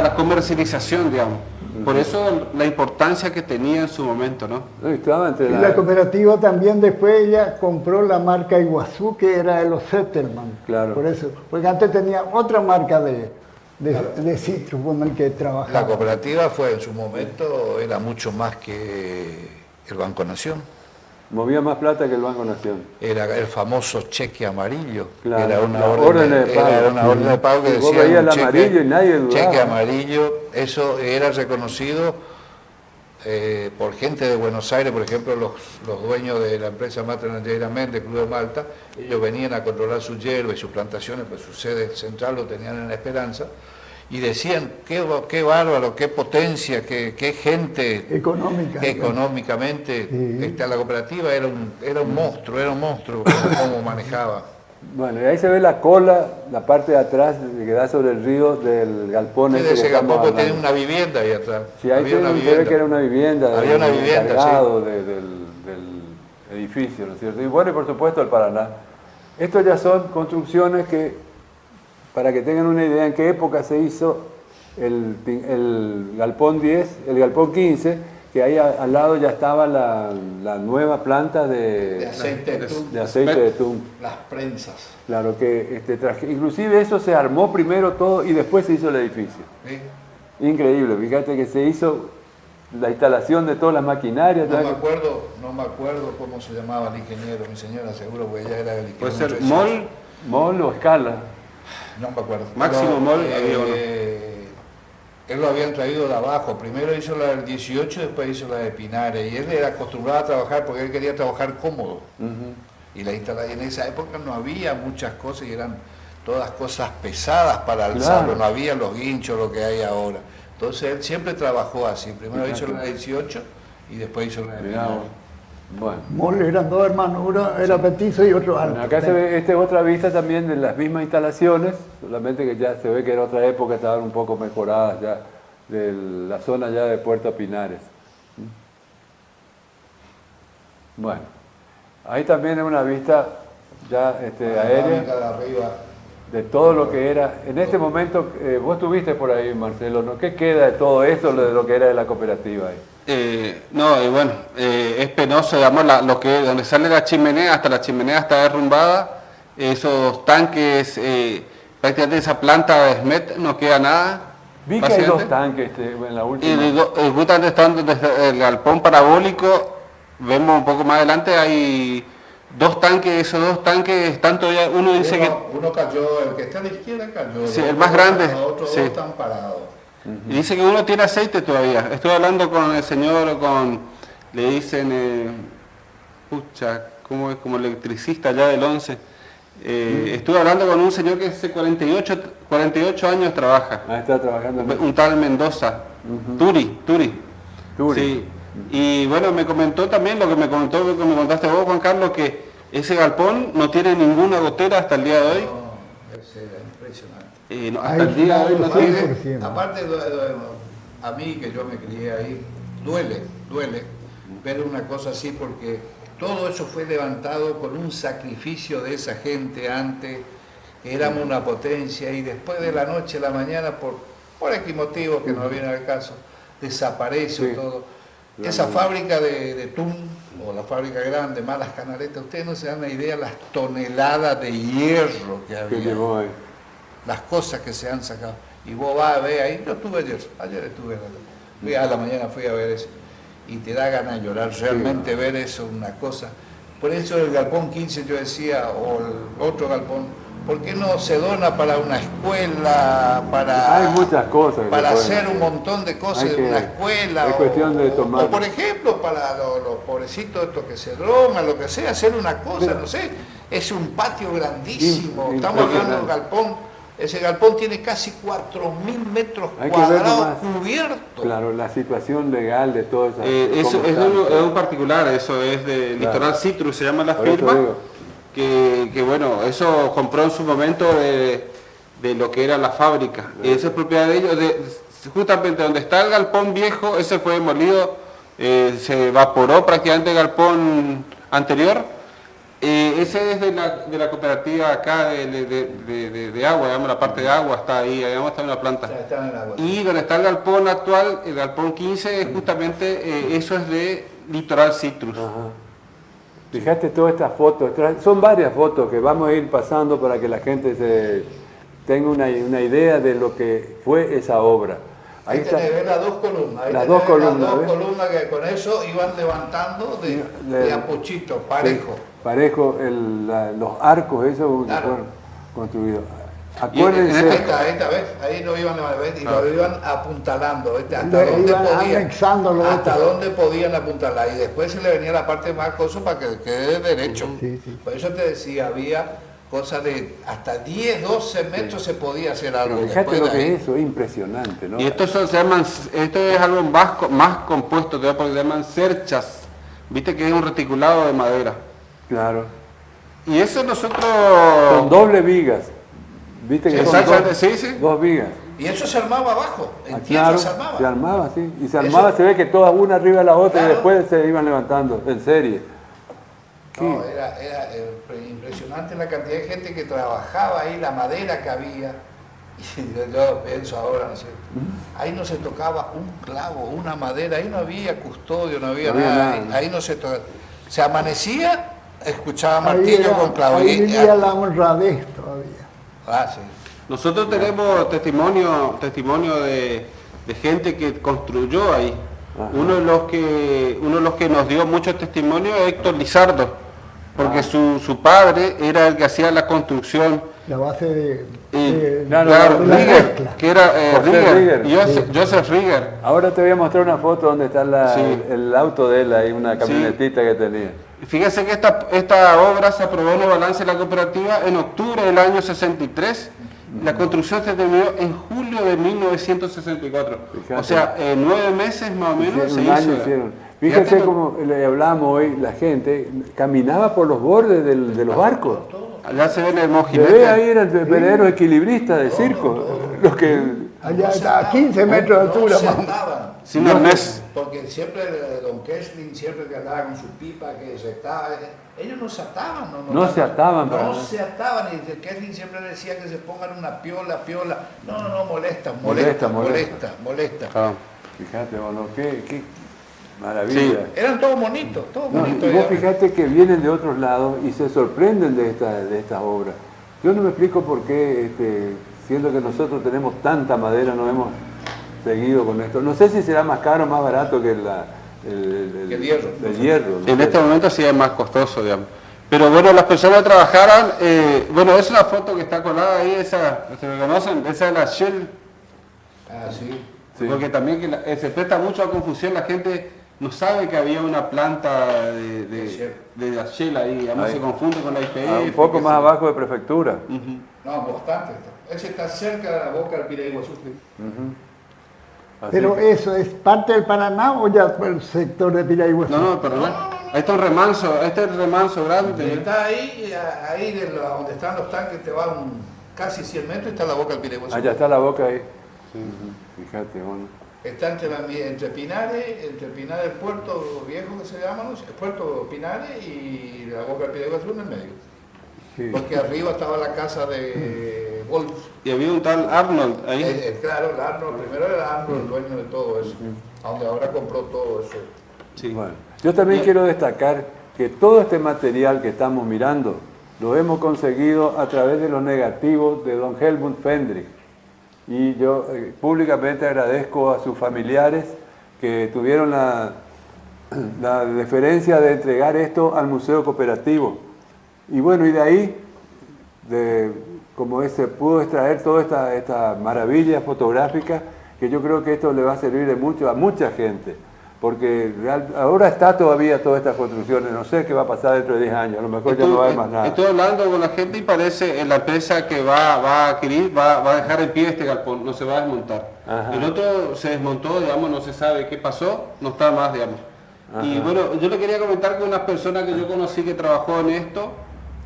la comercialización, digamos. Por eso la importancia que tenía en su momento, ¿no? No, estaba entre Y la cooperativa también después ella compró la marca Iguazú, que era de los Zettelman. Claro. Por eso, porque antes tenía otra marca de citrus con el que trabajaba. La cooperativa fue en su momento, era mucho más que el Banco Nación. Movía más plata que el Banco Nación. Era el famoso cheque amarillo. Claro, Era una la orden, orden de pago. era una orden de pago que Y vos decía veías un el amarillo y nadie dudaba. cheque amarillo. Eso era reconocido por gente de Buenos Aires, por ejemplo, los dueños de la empresa Mater Nandeira Méndez, Club de Malta. Ellos venían a controlar su hierba y sus plantaciones, pues su sede central lo tenían en La Esperanza. y decían, qué bárbaro, qué potencia, qué gente Económica. que económicamente Sí. la cooperativa era un monstruo cómo manejaba. Bueno, y ahí se ve la cola, la parte de atrás que da sobre el río del galpón. Sí, ese de que ese estamos galpón hablando. tenía una vivienda ahí atrás. Sí, ahí Había una se ve vivienda. que era una vivienda. Había una vivienda, encargado del edificio, ¿no es cierto? Y bueno, y por supuesto el Paraná. Estos ya son construcciones que, para que tengan una idea en qué época se hizo el galpón 10, el galpón 15, que ahí al lado ya estaba la nueva planta De aceite de tun. de aceite de tun. Las prensas. Claro que inclusive eso se armó primero todo y después se hizo el edificio. ¿Sí? Increíble, fíjate que se hizo la instalación de todas las maquinarias. No ¿sabes? me acuerdo cómo se llamaba el ingeniero, mi señora seguro, porque ella era el ingeniero. Puede ser mucho MOL, Mol o escala. No me acuerdo. Máximo Mol, había uno. Él lo habían traído de abajo, primero hizo la del 18, después hizo la de Pinares, y él era acostumbrado a trabajar porque él quería trabajar cómodo. Y en esa época no había muchas cosas y eran todas cosas pesadas para alzarlo, Claro. no había los guinchos, lo que hay ahora. Entonces él siempre trabajó así, primero hizo la de 18 y después hizo la de Mirá Pinares. vos. Bueno. Mole eran dos hermanos, uno era petizo y otro alto. Bueno, acá se ve, esta es otra vista también de las mismas instalaciones, solamente que ya se ve que en otra época estaban un poco mejoradas ya de la zona ya de Puerto Pinares. Bueno, ahí también es una vista ya aérea De arriba. de todo lo que era. En este momento, vos estuviste por ahí, Marcelo, ¿no? ¿Qué queda de todo esto, de lo que era de la cooperativa ahí? No, y bueno, es penoso, digamos, donde sale la chimenea, hasta la chimenea está derrumbada, esos tanques, prácticamente esa planta de SMET no queda nada. Vi que hay dos básicamente. tanques en la Y última. justamente estando desde el galpón parabólico, vemos un poco más adelante, hay dos tanques, esos dos tanques están todavía, uno dice que... Uno cayó, el que está a la izquierda cayó. Sí, el más grande, Los otros sí. dos están parados. Y dice que uno tiene aceite todavía. Estoy hablando con el señor, le dicen, pucha, ¿cómo es? Como electricista ya del 11. Estuve hablando con un señor que hace 48 años trabaja. Ahí está trabajando. Un tal Mendoza. Turi. Sí. Y bueno, me comentó también lo que me contaste vos, Juan Carlos, que ese galpón no tiene ninguna gotera hasta el día de hoy. No, era impresionante. Hasta el día de hoy no tiene. 100%. Aparte, a mí que yo me crié ahí, duele ver una cosa así porque todo eso fue levantado con un sacrificio de esa gente antes, que éramos una potencia y después de la noche a la mañana, por X motivos que no viene al caso, desaparece Sí. todo. Esa fábrica de Tun, o la fábrica grande, más las canaletas, ustedes no se dan una idea las toneladas de hierro que Que había. llevó ahí. Las cosas que se han sacado. Y vos vas a ver ahí, yo estuve ayer estuve, fui a la mañana, fui a ver eso. Y te da ganas de llorar, realmente ver eso, una cosa. Por eso el galpón 15 yo decía, o el otro galpón, ¿por qué no se dona para una escuela, Hay muchas cosas que para se pueden hacer un hacer. montón de cosas Hay en que- una escuela? es cuestión de tomar. o por ejemplo, para los pobrecitos estos que se drogan, lo que sea, hacer una cosa, Pero- no sé. Es un patio grandísimo, estamos Impresionante. hablando de un galpón. Ese galpón tiene casi 4.000 metros Hay que ver cuadrados nomás. cubiertos. Claro, la situación legal de todo eso. Eso cómo es está. es un particular, eso es de Litoral Citrus, se llama la Por eso firma, digo. que bueno, eso compró en su momento de lo que era la fábrica. Y esa es propiedad de ellos, justamente donde está el galpón viejo, ese fue demolido, se evaporó prácticamente el galpón anterior. Ese es de la cooperativa acá de agua, digamos, la parte de agua está ahí, digamos, está en la planta. O sea, están en el agua. Y donde está el galpón actual, el galpón 15, es justamente, eso es de Litoral Citrus. Ajá. Fíjate todas estas fotos, son varias fotos que vamos a ir pasando para que la gente tenga una idea de lo que fue esa obra. Ahí Ahí está. tenés, ves las dos columnas. Ahí Las tenés dos columnas, Las dos ¿ves? columnas que con eso iban levantando de a pochito, parejo. Parejo, los arcos, esos que Claro. fueron construidos. Y Acuérdense, Ahí está, ¿ves? Ahí lo iban levantando, ¿ves? Y lo iban apuntalando, ¿viste? Hasta Lo donde iban podían. anexando lo Hasta otro. donde podían apuntalar. Y después se le venía la parte más cosa para que quede derecho. Sí, sí. Por eso te decía, había cosa de hasta 10, 12 metros se podía hacer algo. Pero fíjate Después lo de que ahí, es eso, es impresionante, ¿no? Y esto esto es algo más compuesto, porque se llaman cerchas. Viste que es un reticulado de madera. Claro. Y eso nosotros... Con doble vigas. ¿Viste que son Exactamente, dos, sí. dos vigas? y eso se armaba abajo, en Ah, tierra claro, se armaba. se armaba, sí. Y se Eso- armaba, se ve que todas una arriba de la otra y Claro. después se iban levantando, en serie. No, era impresionante la cantidad de gente que trabajaba ahí, la madera que había. Y yo pienso ahora, ¿no es cierto? Ahí no se tocaba un clavo, una madera, ahí no había custodio, no había No había nada, nada. ahí no se tocaba. Se amanecía, escuchaba Ahí, martillo con clavo. ahí Y- vivía la honradez todavía. sí. Nosotros tenemos testimonio de gente que construyó ahí. Ajá. Uno de los que nos dio mucho testimonio es Héctor Lizardo, porque su padre era el que hacía la construcción. La base Y, Claro, claro, de la Rieger, mezcla. que era José Rieger, Rieger. Joseph Rieger. Ahora te voy a mostrar una foto donde está Sí. el auto de él, ahí una camionetita que tenía. Fíjense que esta obra se aprobó en el balance de la cooperativa en octubre del año 63. La construcción se terminó en julio de 1964. Fíjate. O sea, 9 meses más o menos se Un hizo. año hicieron. Fíjense Fíjate, como le hablábamos hoy, la gente caminaba por los bordes de los barcos. allá se ven el Se mojinete. ve ahí era el verdadero equilibrista de circo. Los que Allá está a 15 metros de altura. No se más. ataban. Sin arnés. Porque siempre don Kesling, siempre que andaba con su pipa, que se ataba, ellos no se ataban. No se ataban para No nada. se ataban. Y el Kesling siempre decía que se pongan una piola. No, molesta. Ah. Fíjate, bueno, qué maravilla. Eran todos bonitos, No, y vos fíjate que vienen de otros lados y se sorprenden de estas obras. Yo no me explico por qué, siendo que nosotros tenemos tanta madera, no hemos seguido con esto. No sé si será más caro o más barato que el hierro. El hierro, ¿no? En este momento sí es más costoso, digamos. Pero bueno, las personas que trabajaran, bueno, es una foto que está colada ahí, esa, ¿se reconocen? Esa es la Shell, Ah, sí. Sí. porque también se presta mucho a confusión, la gente no sabe que había una planta de la Shell ahí, digamos, Ahí. se confunde con la IPF. Un poco más abajo de prefectura. No, bastante. Ese está cerca de la boca del Piraiguazú. Así Pero que- eso, ¿es parte del Paraná o ya por el sector de Piraiguazú? No, perdón. Ahí está un remanso, este es el remanso grande. Está ahí donde están los tanques, te va casi 100 metros y está la boca del Piraiguazú. Allá está la boca ahí. Fíjate, bueno. Está entre Pinares, el puerto viejo que se llama, ¿no? El puerto Pinares y la boca del Piraiguazú en el medio. Sí. Porque arriba estaba la casa de Wolf. Y había un tal Arnold ahí. Claro, el Arnold, primero era Arnold el dueño de todo eso, donde ahora compró todo eso. Sí. Bueno, yo también quiero destacar que todo este material que estamos mirando lo hemos conseguido a través de los negativos de don Helmut Fendrich. Y yo públicamente agradezco a sus familiares que tuvieron la deferencia de entregar esto al Museo Cooperativo. Y bueno, y de ahí, como se pudo extraer toda esta maravilla fotográfica, que yo creo que esto le va a servir de mucho a mucha gente. Porque ahora está todavía todas estas construcciones, no sé qué va a pasar dentro de 10 años, a lo mejor ya no va a haber más nada. Estoy hablando con la gente y parece la empresa que va a adquirir, va a dejar en pie este galpón, no se va a desmontar. Ajá. El otro se desmontó, digamos, no se sabe qué pasó, no está más, digamos. Y Ajá. bueno, yo le quería comentar que una persona que yo conocí que trabajó en esto,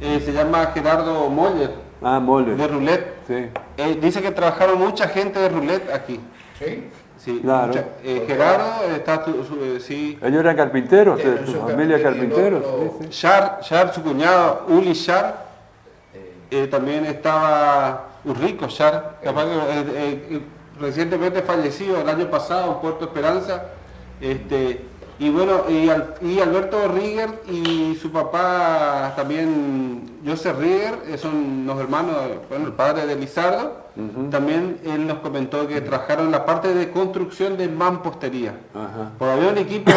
se llama Gerardo Moller, Ah, mole. de Roulette. Sí. Dice que trabajaron mucha gente de Roulette aquí. ¿Sí? Sí, Claro. Gerardo está, sí. Ellos eran carpinteros, Ellos su son familia carpinteros, carpinteros. y el Sí, sí. Char, su cuñado, Uli Char, también estaba Ulrico Char, capaz que, recientemente fallecido el año pasado en Puerto Esperanza, y bueno, y Alberto Rieger y su papá también, Joseph Rieger, son los hermanos, bueno, el padre de Lizardo. También él nos comentó que trabajaron en la parte de construcción de mampostería. Ajá. Por había un equipo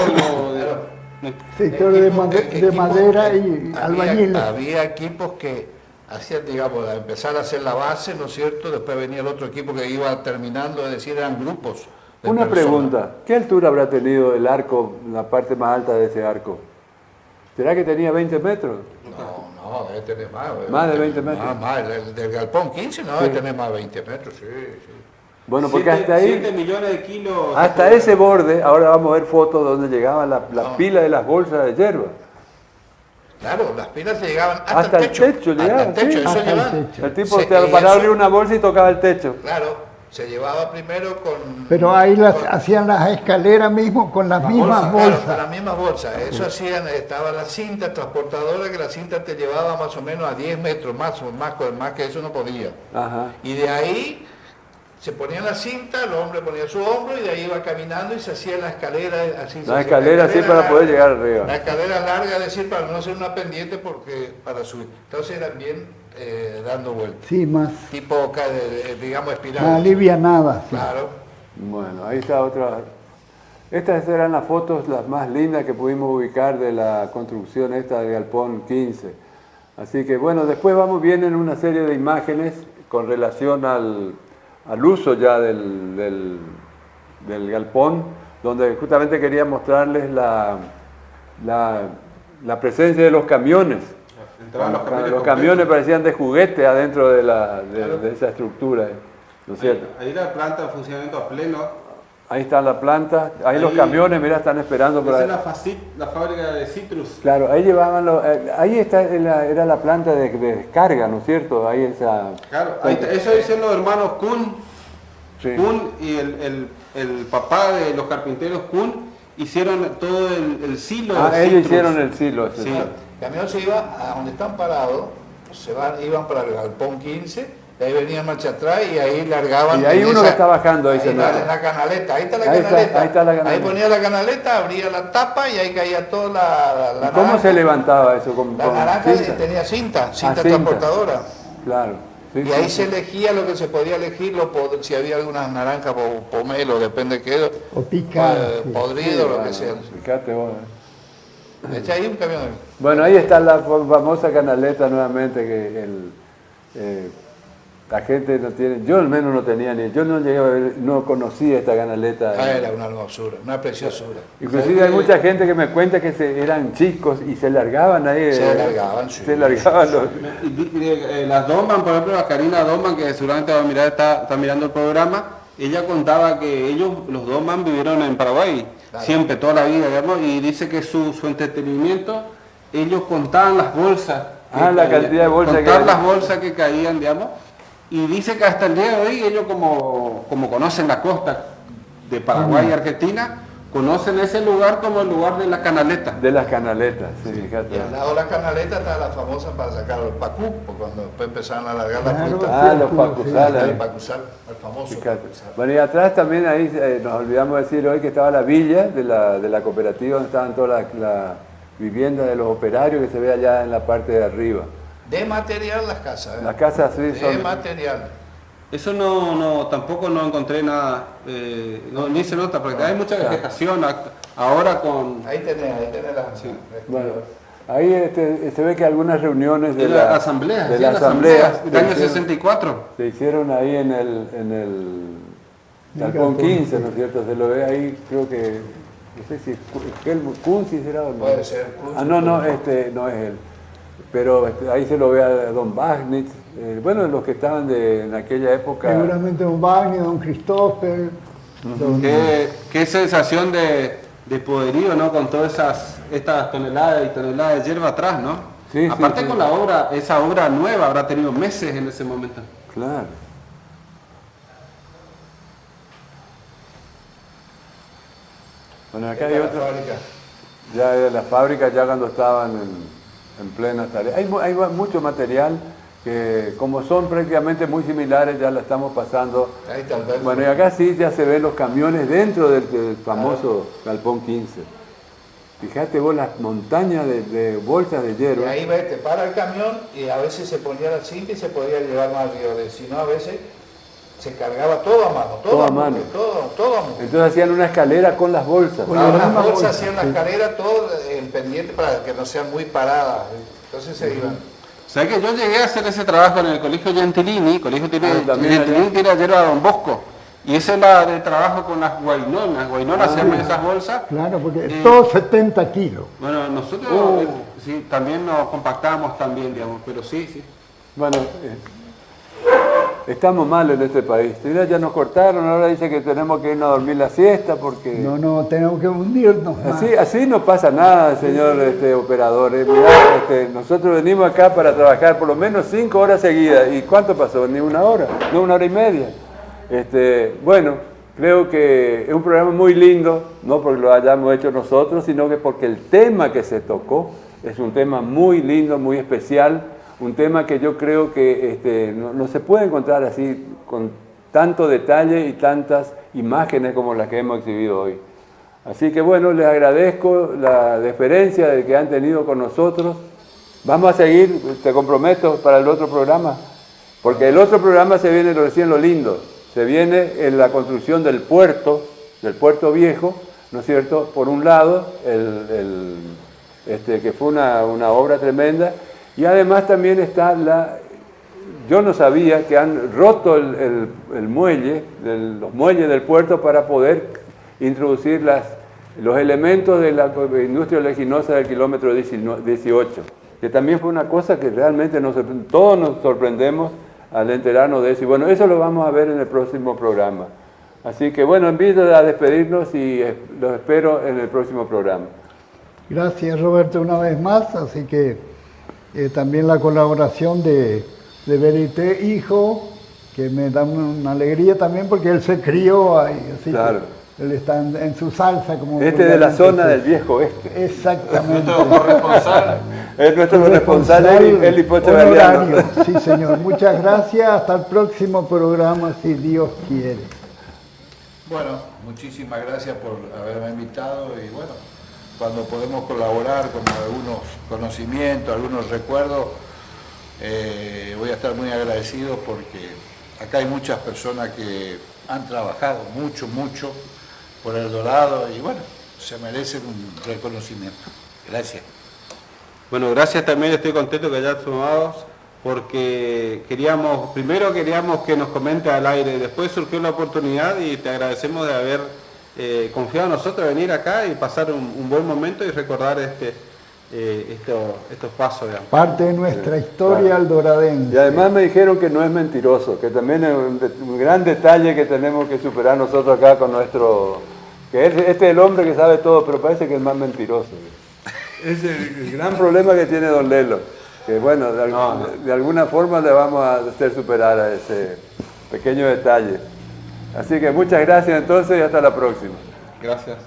Sector de madera y albañil. Había equipos que hacían, digamos, a empezar a hacer la base, ¿no es cierto? Después venía el otro equipo que iba terminando, es decir, eran grupos. de Una personas. pregunta, ¿qué altura habrá tenido el arco, la parte más alta de ese arco? ¿Será que tenía 20 metros? No, debe tener más. Más de 20 metros. Más, del galpón 15 no, debe tener más de 20 metros, sí. Bueno, porque hasta ahí, 7 millones de kilos. hasta ese borde, ahora vamos a ver fotos donde llegaban las pilas de las bolsas de hierba. Claro, las pilas llegaban Hasta el techo hasta llegaban, el techo, sí. eso Hasta el llevaba. techo. El tipo Sí, te y paraba eso- abrir una bolsa y tocaba el techo. Claro, se llevaba primero con... Pero ahí hacían las escaleras mismo con las mismas Claro, con bolsas. las mismas bolsas. Eso hacían, estaba la cinta transportadora, que la cinta te llevaba más o menos a 10 metros, más que eso no podía. Ajá. Y de ahí se ponía la cinta, el hombre ponía su hombro y de ahí iba caminando y se hacía la escalera así. La escalera así para poder llegar arriba. La escalera larga, es decir, para no hacer una pendiente porque para subir. Entonces eran bien dando vueltas. Sí, más Tipo, digamos, espiral. alivianadas. sí. Claro. Bueno, ahí está otra. Estas eran las fotos las más lindas que pudimos ubicar de la construcción esta del Galpón 15. Así que bueno, después vienen una serie de imágenes con relación al uso ya del galpón, donde justamente quería mostrarles la presencia de los camiones. Entraban los camiones Los completos. camiones parecían de juguete adentro de esa estructura, ¿no es cierto? Ahí la planta de funcionamiento a pleno. Ahí está la planta, ahí los Ahí- camiones, mira, están esperando por Esa ahí. es la fábrica de citrus. Claro, ahí llevaban ahí era la planta de descarga, ¿no es cierto? Ahí esa. Claro, eso dicen los hermanos Kuhn. Sí. Kuhn y el papá de los carpinteros Kuhn hicieron todo el silo. Ah, de ellos citrus. hicieron el silo. ese. Sí. El camión se iba a donde están parados, iban para el galpón 15, de ahí venían marcha atrás y ahí largaban. Y hay en uno que está bajando ahí, ahí se en nota. la canaleta, ahí está la Ahí está- canaleta. ahí está la canaleta. Ahí ponía la canaleta, abría la tapa y ahí caía toda la ¿Y cómo naranja. se levantaba eso? ¿Con La naranja cinta? tenía cinta cinta. transportadora. Claro. Sí, Y sí, ahí sí. se elegía lo que se podía elegir, si había algunas naranjas o pomelo, depende qué, O picadas, sí. podrido, lo Bueno, que sea. fíjate vos. Echa ahí un camión. Bueno, ahí está la famosa canaleta nuevamente que la gente no tiene, yo al menos no tenía ni, yo no llegué a ver, no conocía esta canaleta. Era una hermosura, una preciosura. Inclusive hay mucha gente que me cuenta que eran chicos y se largaban ahí. Se largaban, sí. Se largaban los... Las Doman, por ejemplo, la Karina Doman, que seguramente va a mirar, está mirando el programa, ella contaba que ellos, los Doman, vivieron en Paraguay, Claro. siempre, toda la vida, digamos, y dice que su entretenimiento, ellos contaban las bolsas. que Ah, la caían, cantidad de bolsas que contar había. las bolsas que caían, digamos, y dice que hasta el día de hoy, ellos como conocen la costa de Paraguay y Argentina, conocen ese lugar como el lugar de la canaleta. De las canaletas, sí, fíjate. Y al lado de la canaleta está la famosa para sacar el pacú, porque cuando después empezaron a largar la Claro. fruta. Ah, los pacusales. El pacusal, el famoso Fíjate. pacusal. Bueno, y atrás también ahí nos olvidamos decir hoy que estaba la villa de la cooperativa donde estaban todas las viviendas de los operarios que se ve allá en la parte de arriba. De material las casas. Las casas sí De son... material. Eso tampoco no encontré nada, ni se nota, porque hay mucha vegetación ahora con Ahí tenés la... Bueno, ahí se ve que algunas reuniones de la la asamblea, de sí, la la asamblea del año 64. se hicieron ahí en el Galpón 15, ¿no es cierto? Se lo ve ahí, creo que, no sé si es Helmut Kunz, será o no. Puede ser Kunz. Ah, no, no es él. Pero ahí se lo ve a Don Bagnitz, bueno, los que estaban en aquella época. Seguramente don Wagner, don Christopher. don- Qué sensación de poderío, ¿no? Con todas estas toneladas y toneladas de hierba atrás, ¿no? Sí, sí, Aparte sí. con esa obra nueva, habrá tenido meses en ese momento. Claro. Bueno, acá hay otra. Ya de las fábricas, ya cuando estaban en plena tarea. Hay mucho material que, como son prácticamente muy similares, ya la estamos pasando. Ahí está el verde. Bueno, y acá sí ya se ven los camiones dentro del famoso Galpón 15. Fíjate vos las montañas de bolsas de Y hierba. ahí te para el camión y a veces se ponía la cinta y se podía llevar más arriba. Si no, a veces se cargaba todo a mano. Todo a mano. Todo a mano. Entonces hacían una escalera con las bolsas. Con Ahora las las mismas bolsas bolsas, hacían la escalera todo en pendiente para que no sean muy paradas. Entonces se iban. ¿Sabes que yo llegué a hacer ese trabajo en el colegio Gentilini? El colegio Ah, también Gentilini allá. tiene hierba Don Bosco. Y esa es la de trabajo con las guainonas. Guainonas se llaman esas bolsas. Claro, porque es todo 70 kilos. Bueno, nosotros sí, también nos compactamos también, digamos, pero sí. Bueno, estamos mal en este país. Mira, ya nos cortaron, ahora dice que tenemos que irnos a dormir la siesta porque... No, tenemos que hundirnos más. Así no pasa nada, señor operador. Mirá, nosotros venimos acá para trabajar por lo menos 5 horas seguidas. ¿Y cuánto pasó? Ni una hora, no 1 hora y media. Bueno, creo que es un programa muy lindo, no porque lo hayamos hecho nosotros, sino que porque el tema que se tocó es un tema muy lindo, muy especial, un tema que yo creo que no se puede encontrar así con tanto detalle y tantas imágenes como las que hemos exhibido hoy. Así que bueno, les agradezco la deferencia de que han tenido con nosotros. Vamos a seguir, te comprometo, para el otro programa, porque el otro programa se viene recién lo lindo. Se viene en la construcción del puerto viejo, ¿no es cierto? Por un lado, que fue una obra tremenda, y además también está yo no sabía que han roto el muelle, los muelles del puerto para poder introducir los elementos de la industria oleaginosa del kilómetro 18, que también fue una cosa que realmente todos nos sorprendemos al enterarnos de eso. Y bueno, eso lo vamos a ver en el próximo programa. Así que bueno, invito a despedirnos y los espero en el próximo programa. Gracias, Roberto, una vez más. Así que también la colaboración de Verité, hijo, que me da una alegría también porque él se crió ahí. Así claro. Que él está en su salsa. Como de la zona del viejo oeste. Exactamente. Es nuestro corresponsal, Eli Poche Berliano. Sí, señor. Muchas gracias. Hasta el próximo programa, si Dios quiere. Bueno, muchísimas gracias por haberme invitado y bueno, cuando podemos colaborar con algunos conocimientos, algunos recuerdos, voy a estar muy agradecido porque acá hay muchas personas que han trabajado mucho por El Dorado y bueno, se merecen un reconocimiento. Gracias. Bueno, gracias también, estoy contento que hayas sumado porque primero queríamos que nos comente al aire, después surgió la oportunidad y te agradecemos de haber confiado en nosotros, venir acá y pasar un buen momento y recordar estos pasos. Digamos. Parte de nuestra historia aldoradense. Y además me dijeron que no es mentiroso, que también es un gran detalle que tenemos que superar nosotros acá con que este es el hombre que sabe todo, pero parece que es más mentiroso. Es el gran problema que tiene don Lelo, que bueno, de alguna forma le vamos a hacer superar a ese pequeño detalle. Así que muchas gracias entonces y hasta la próxima. Gracias.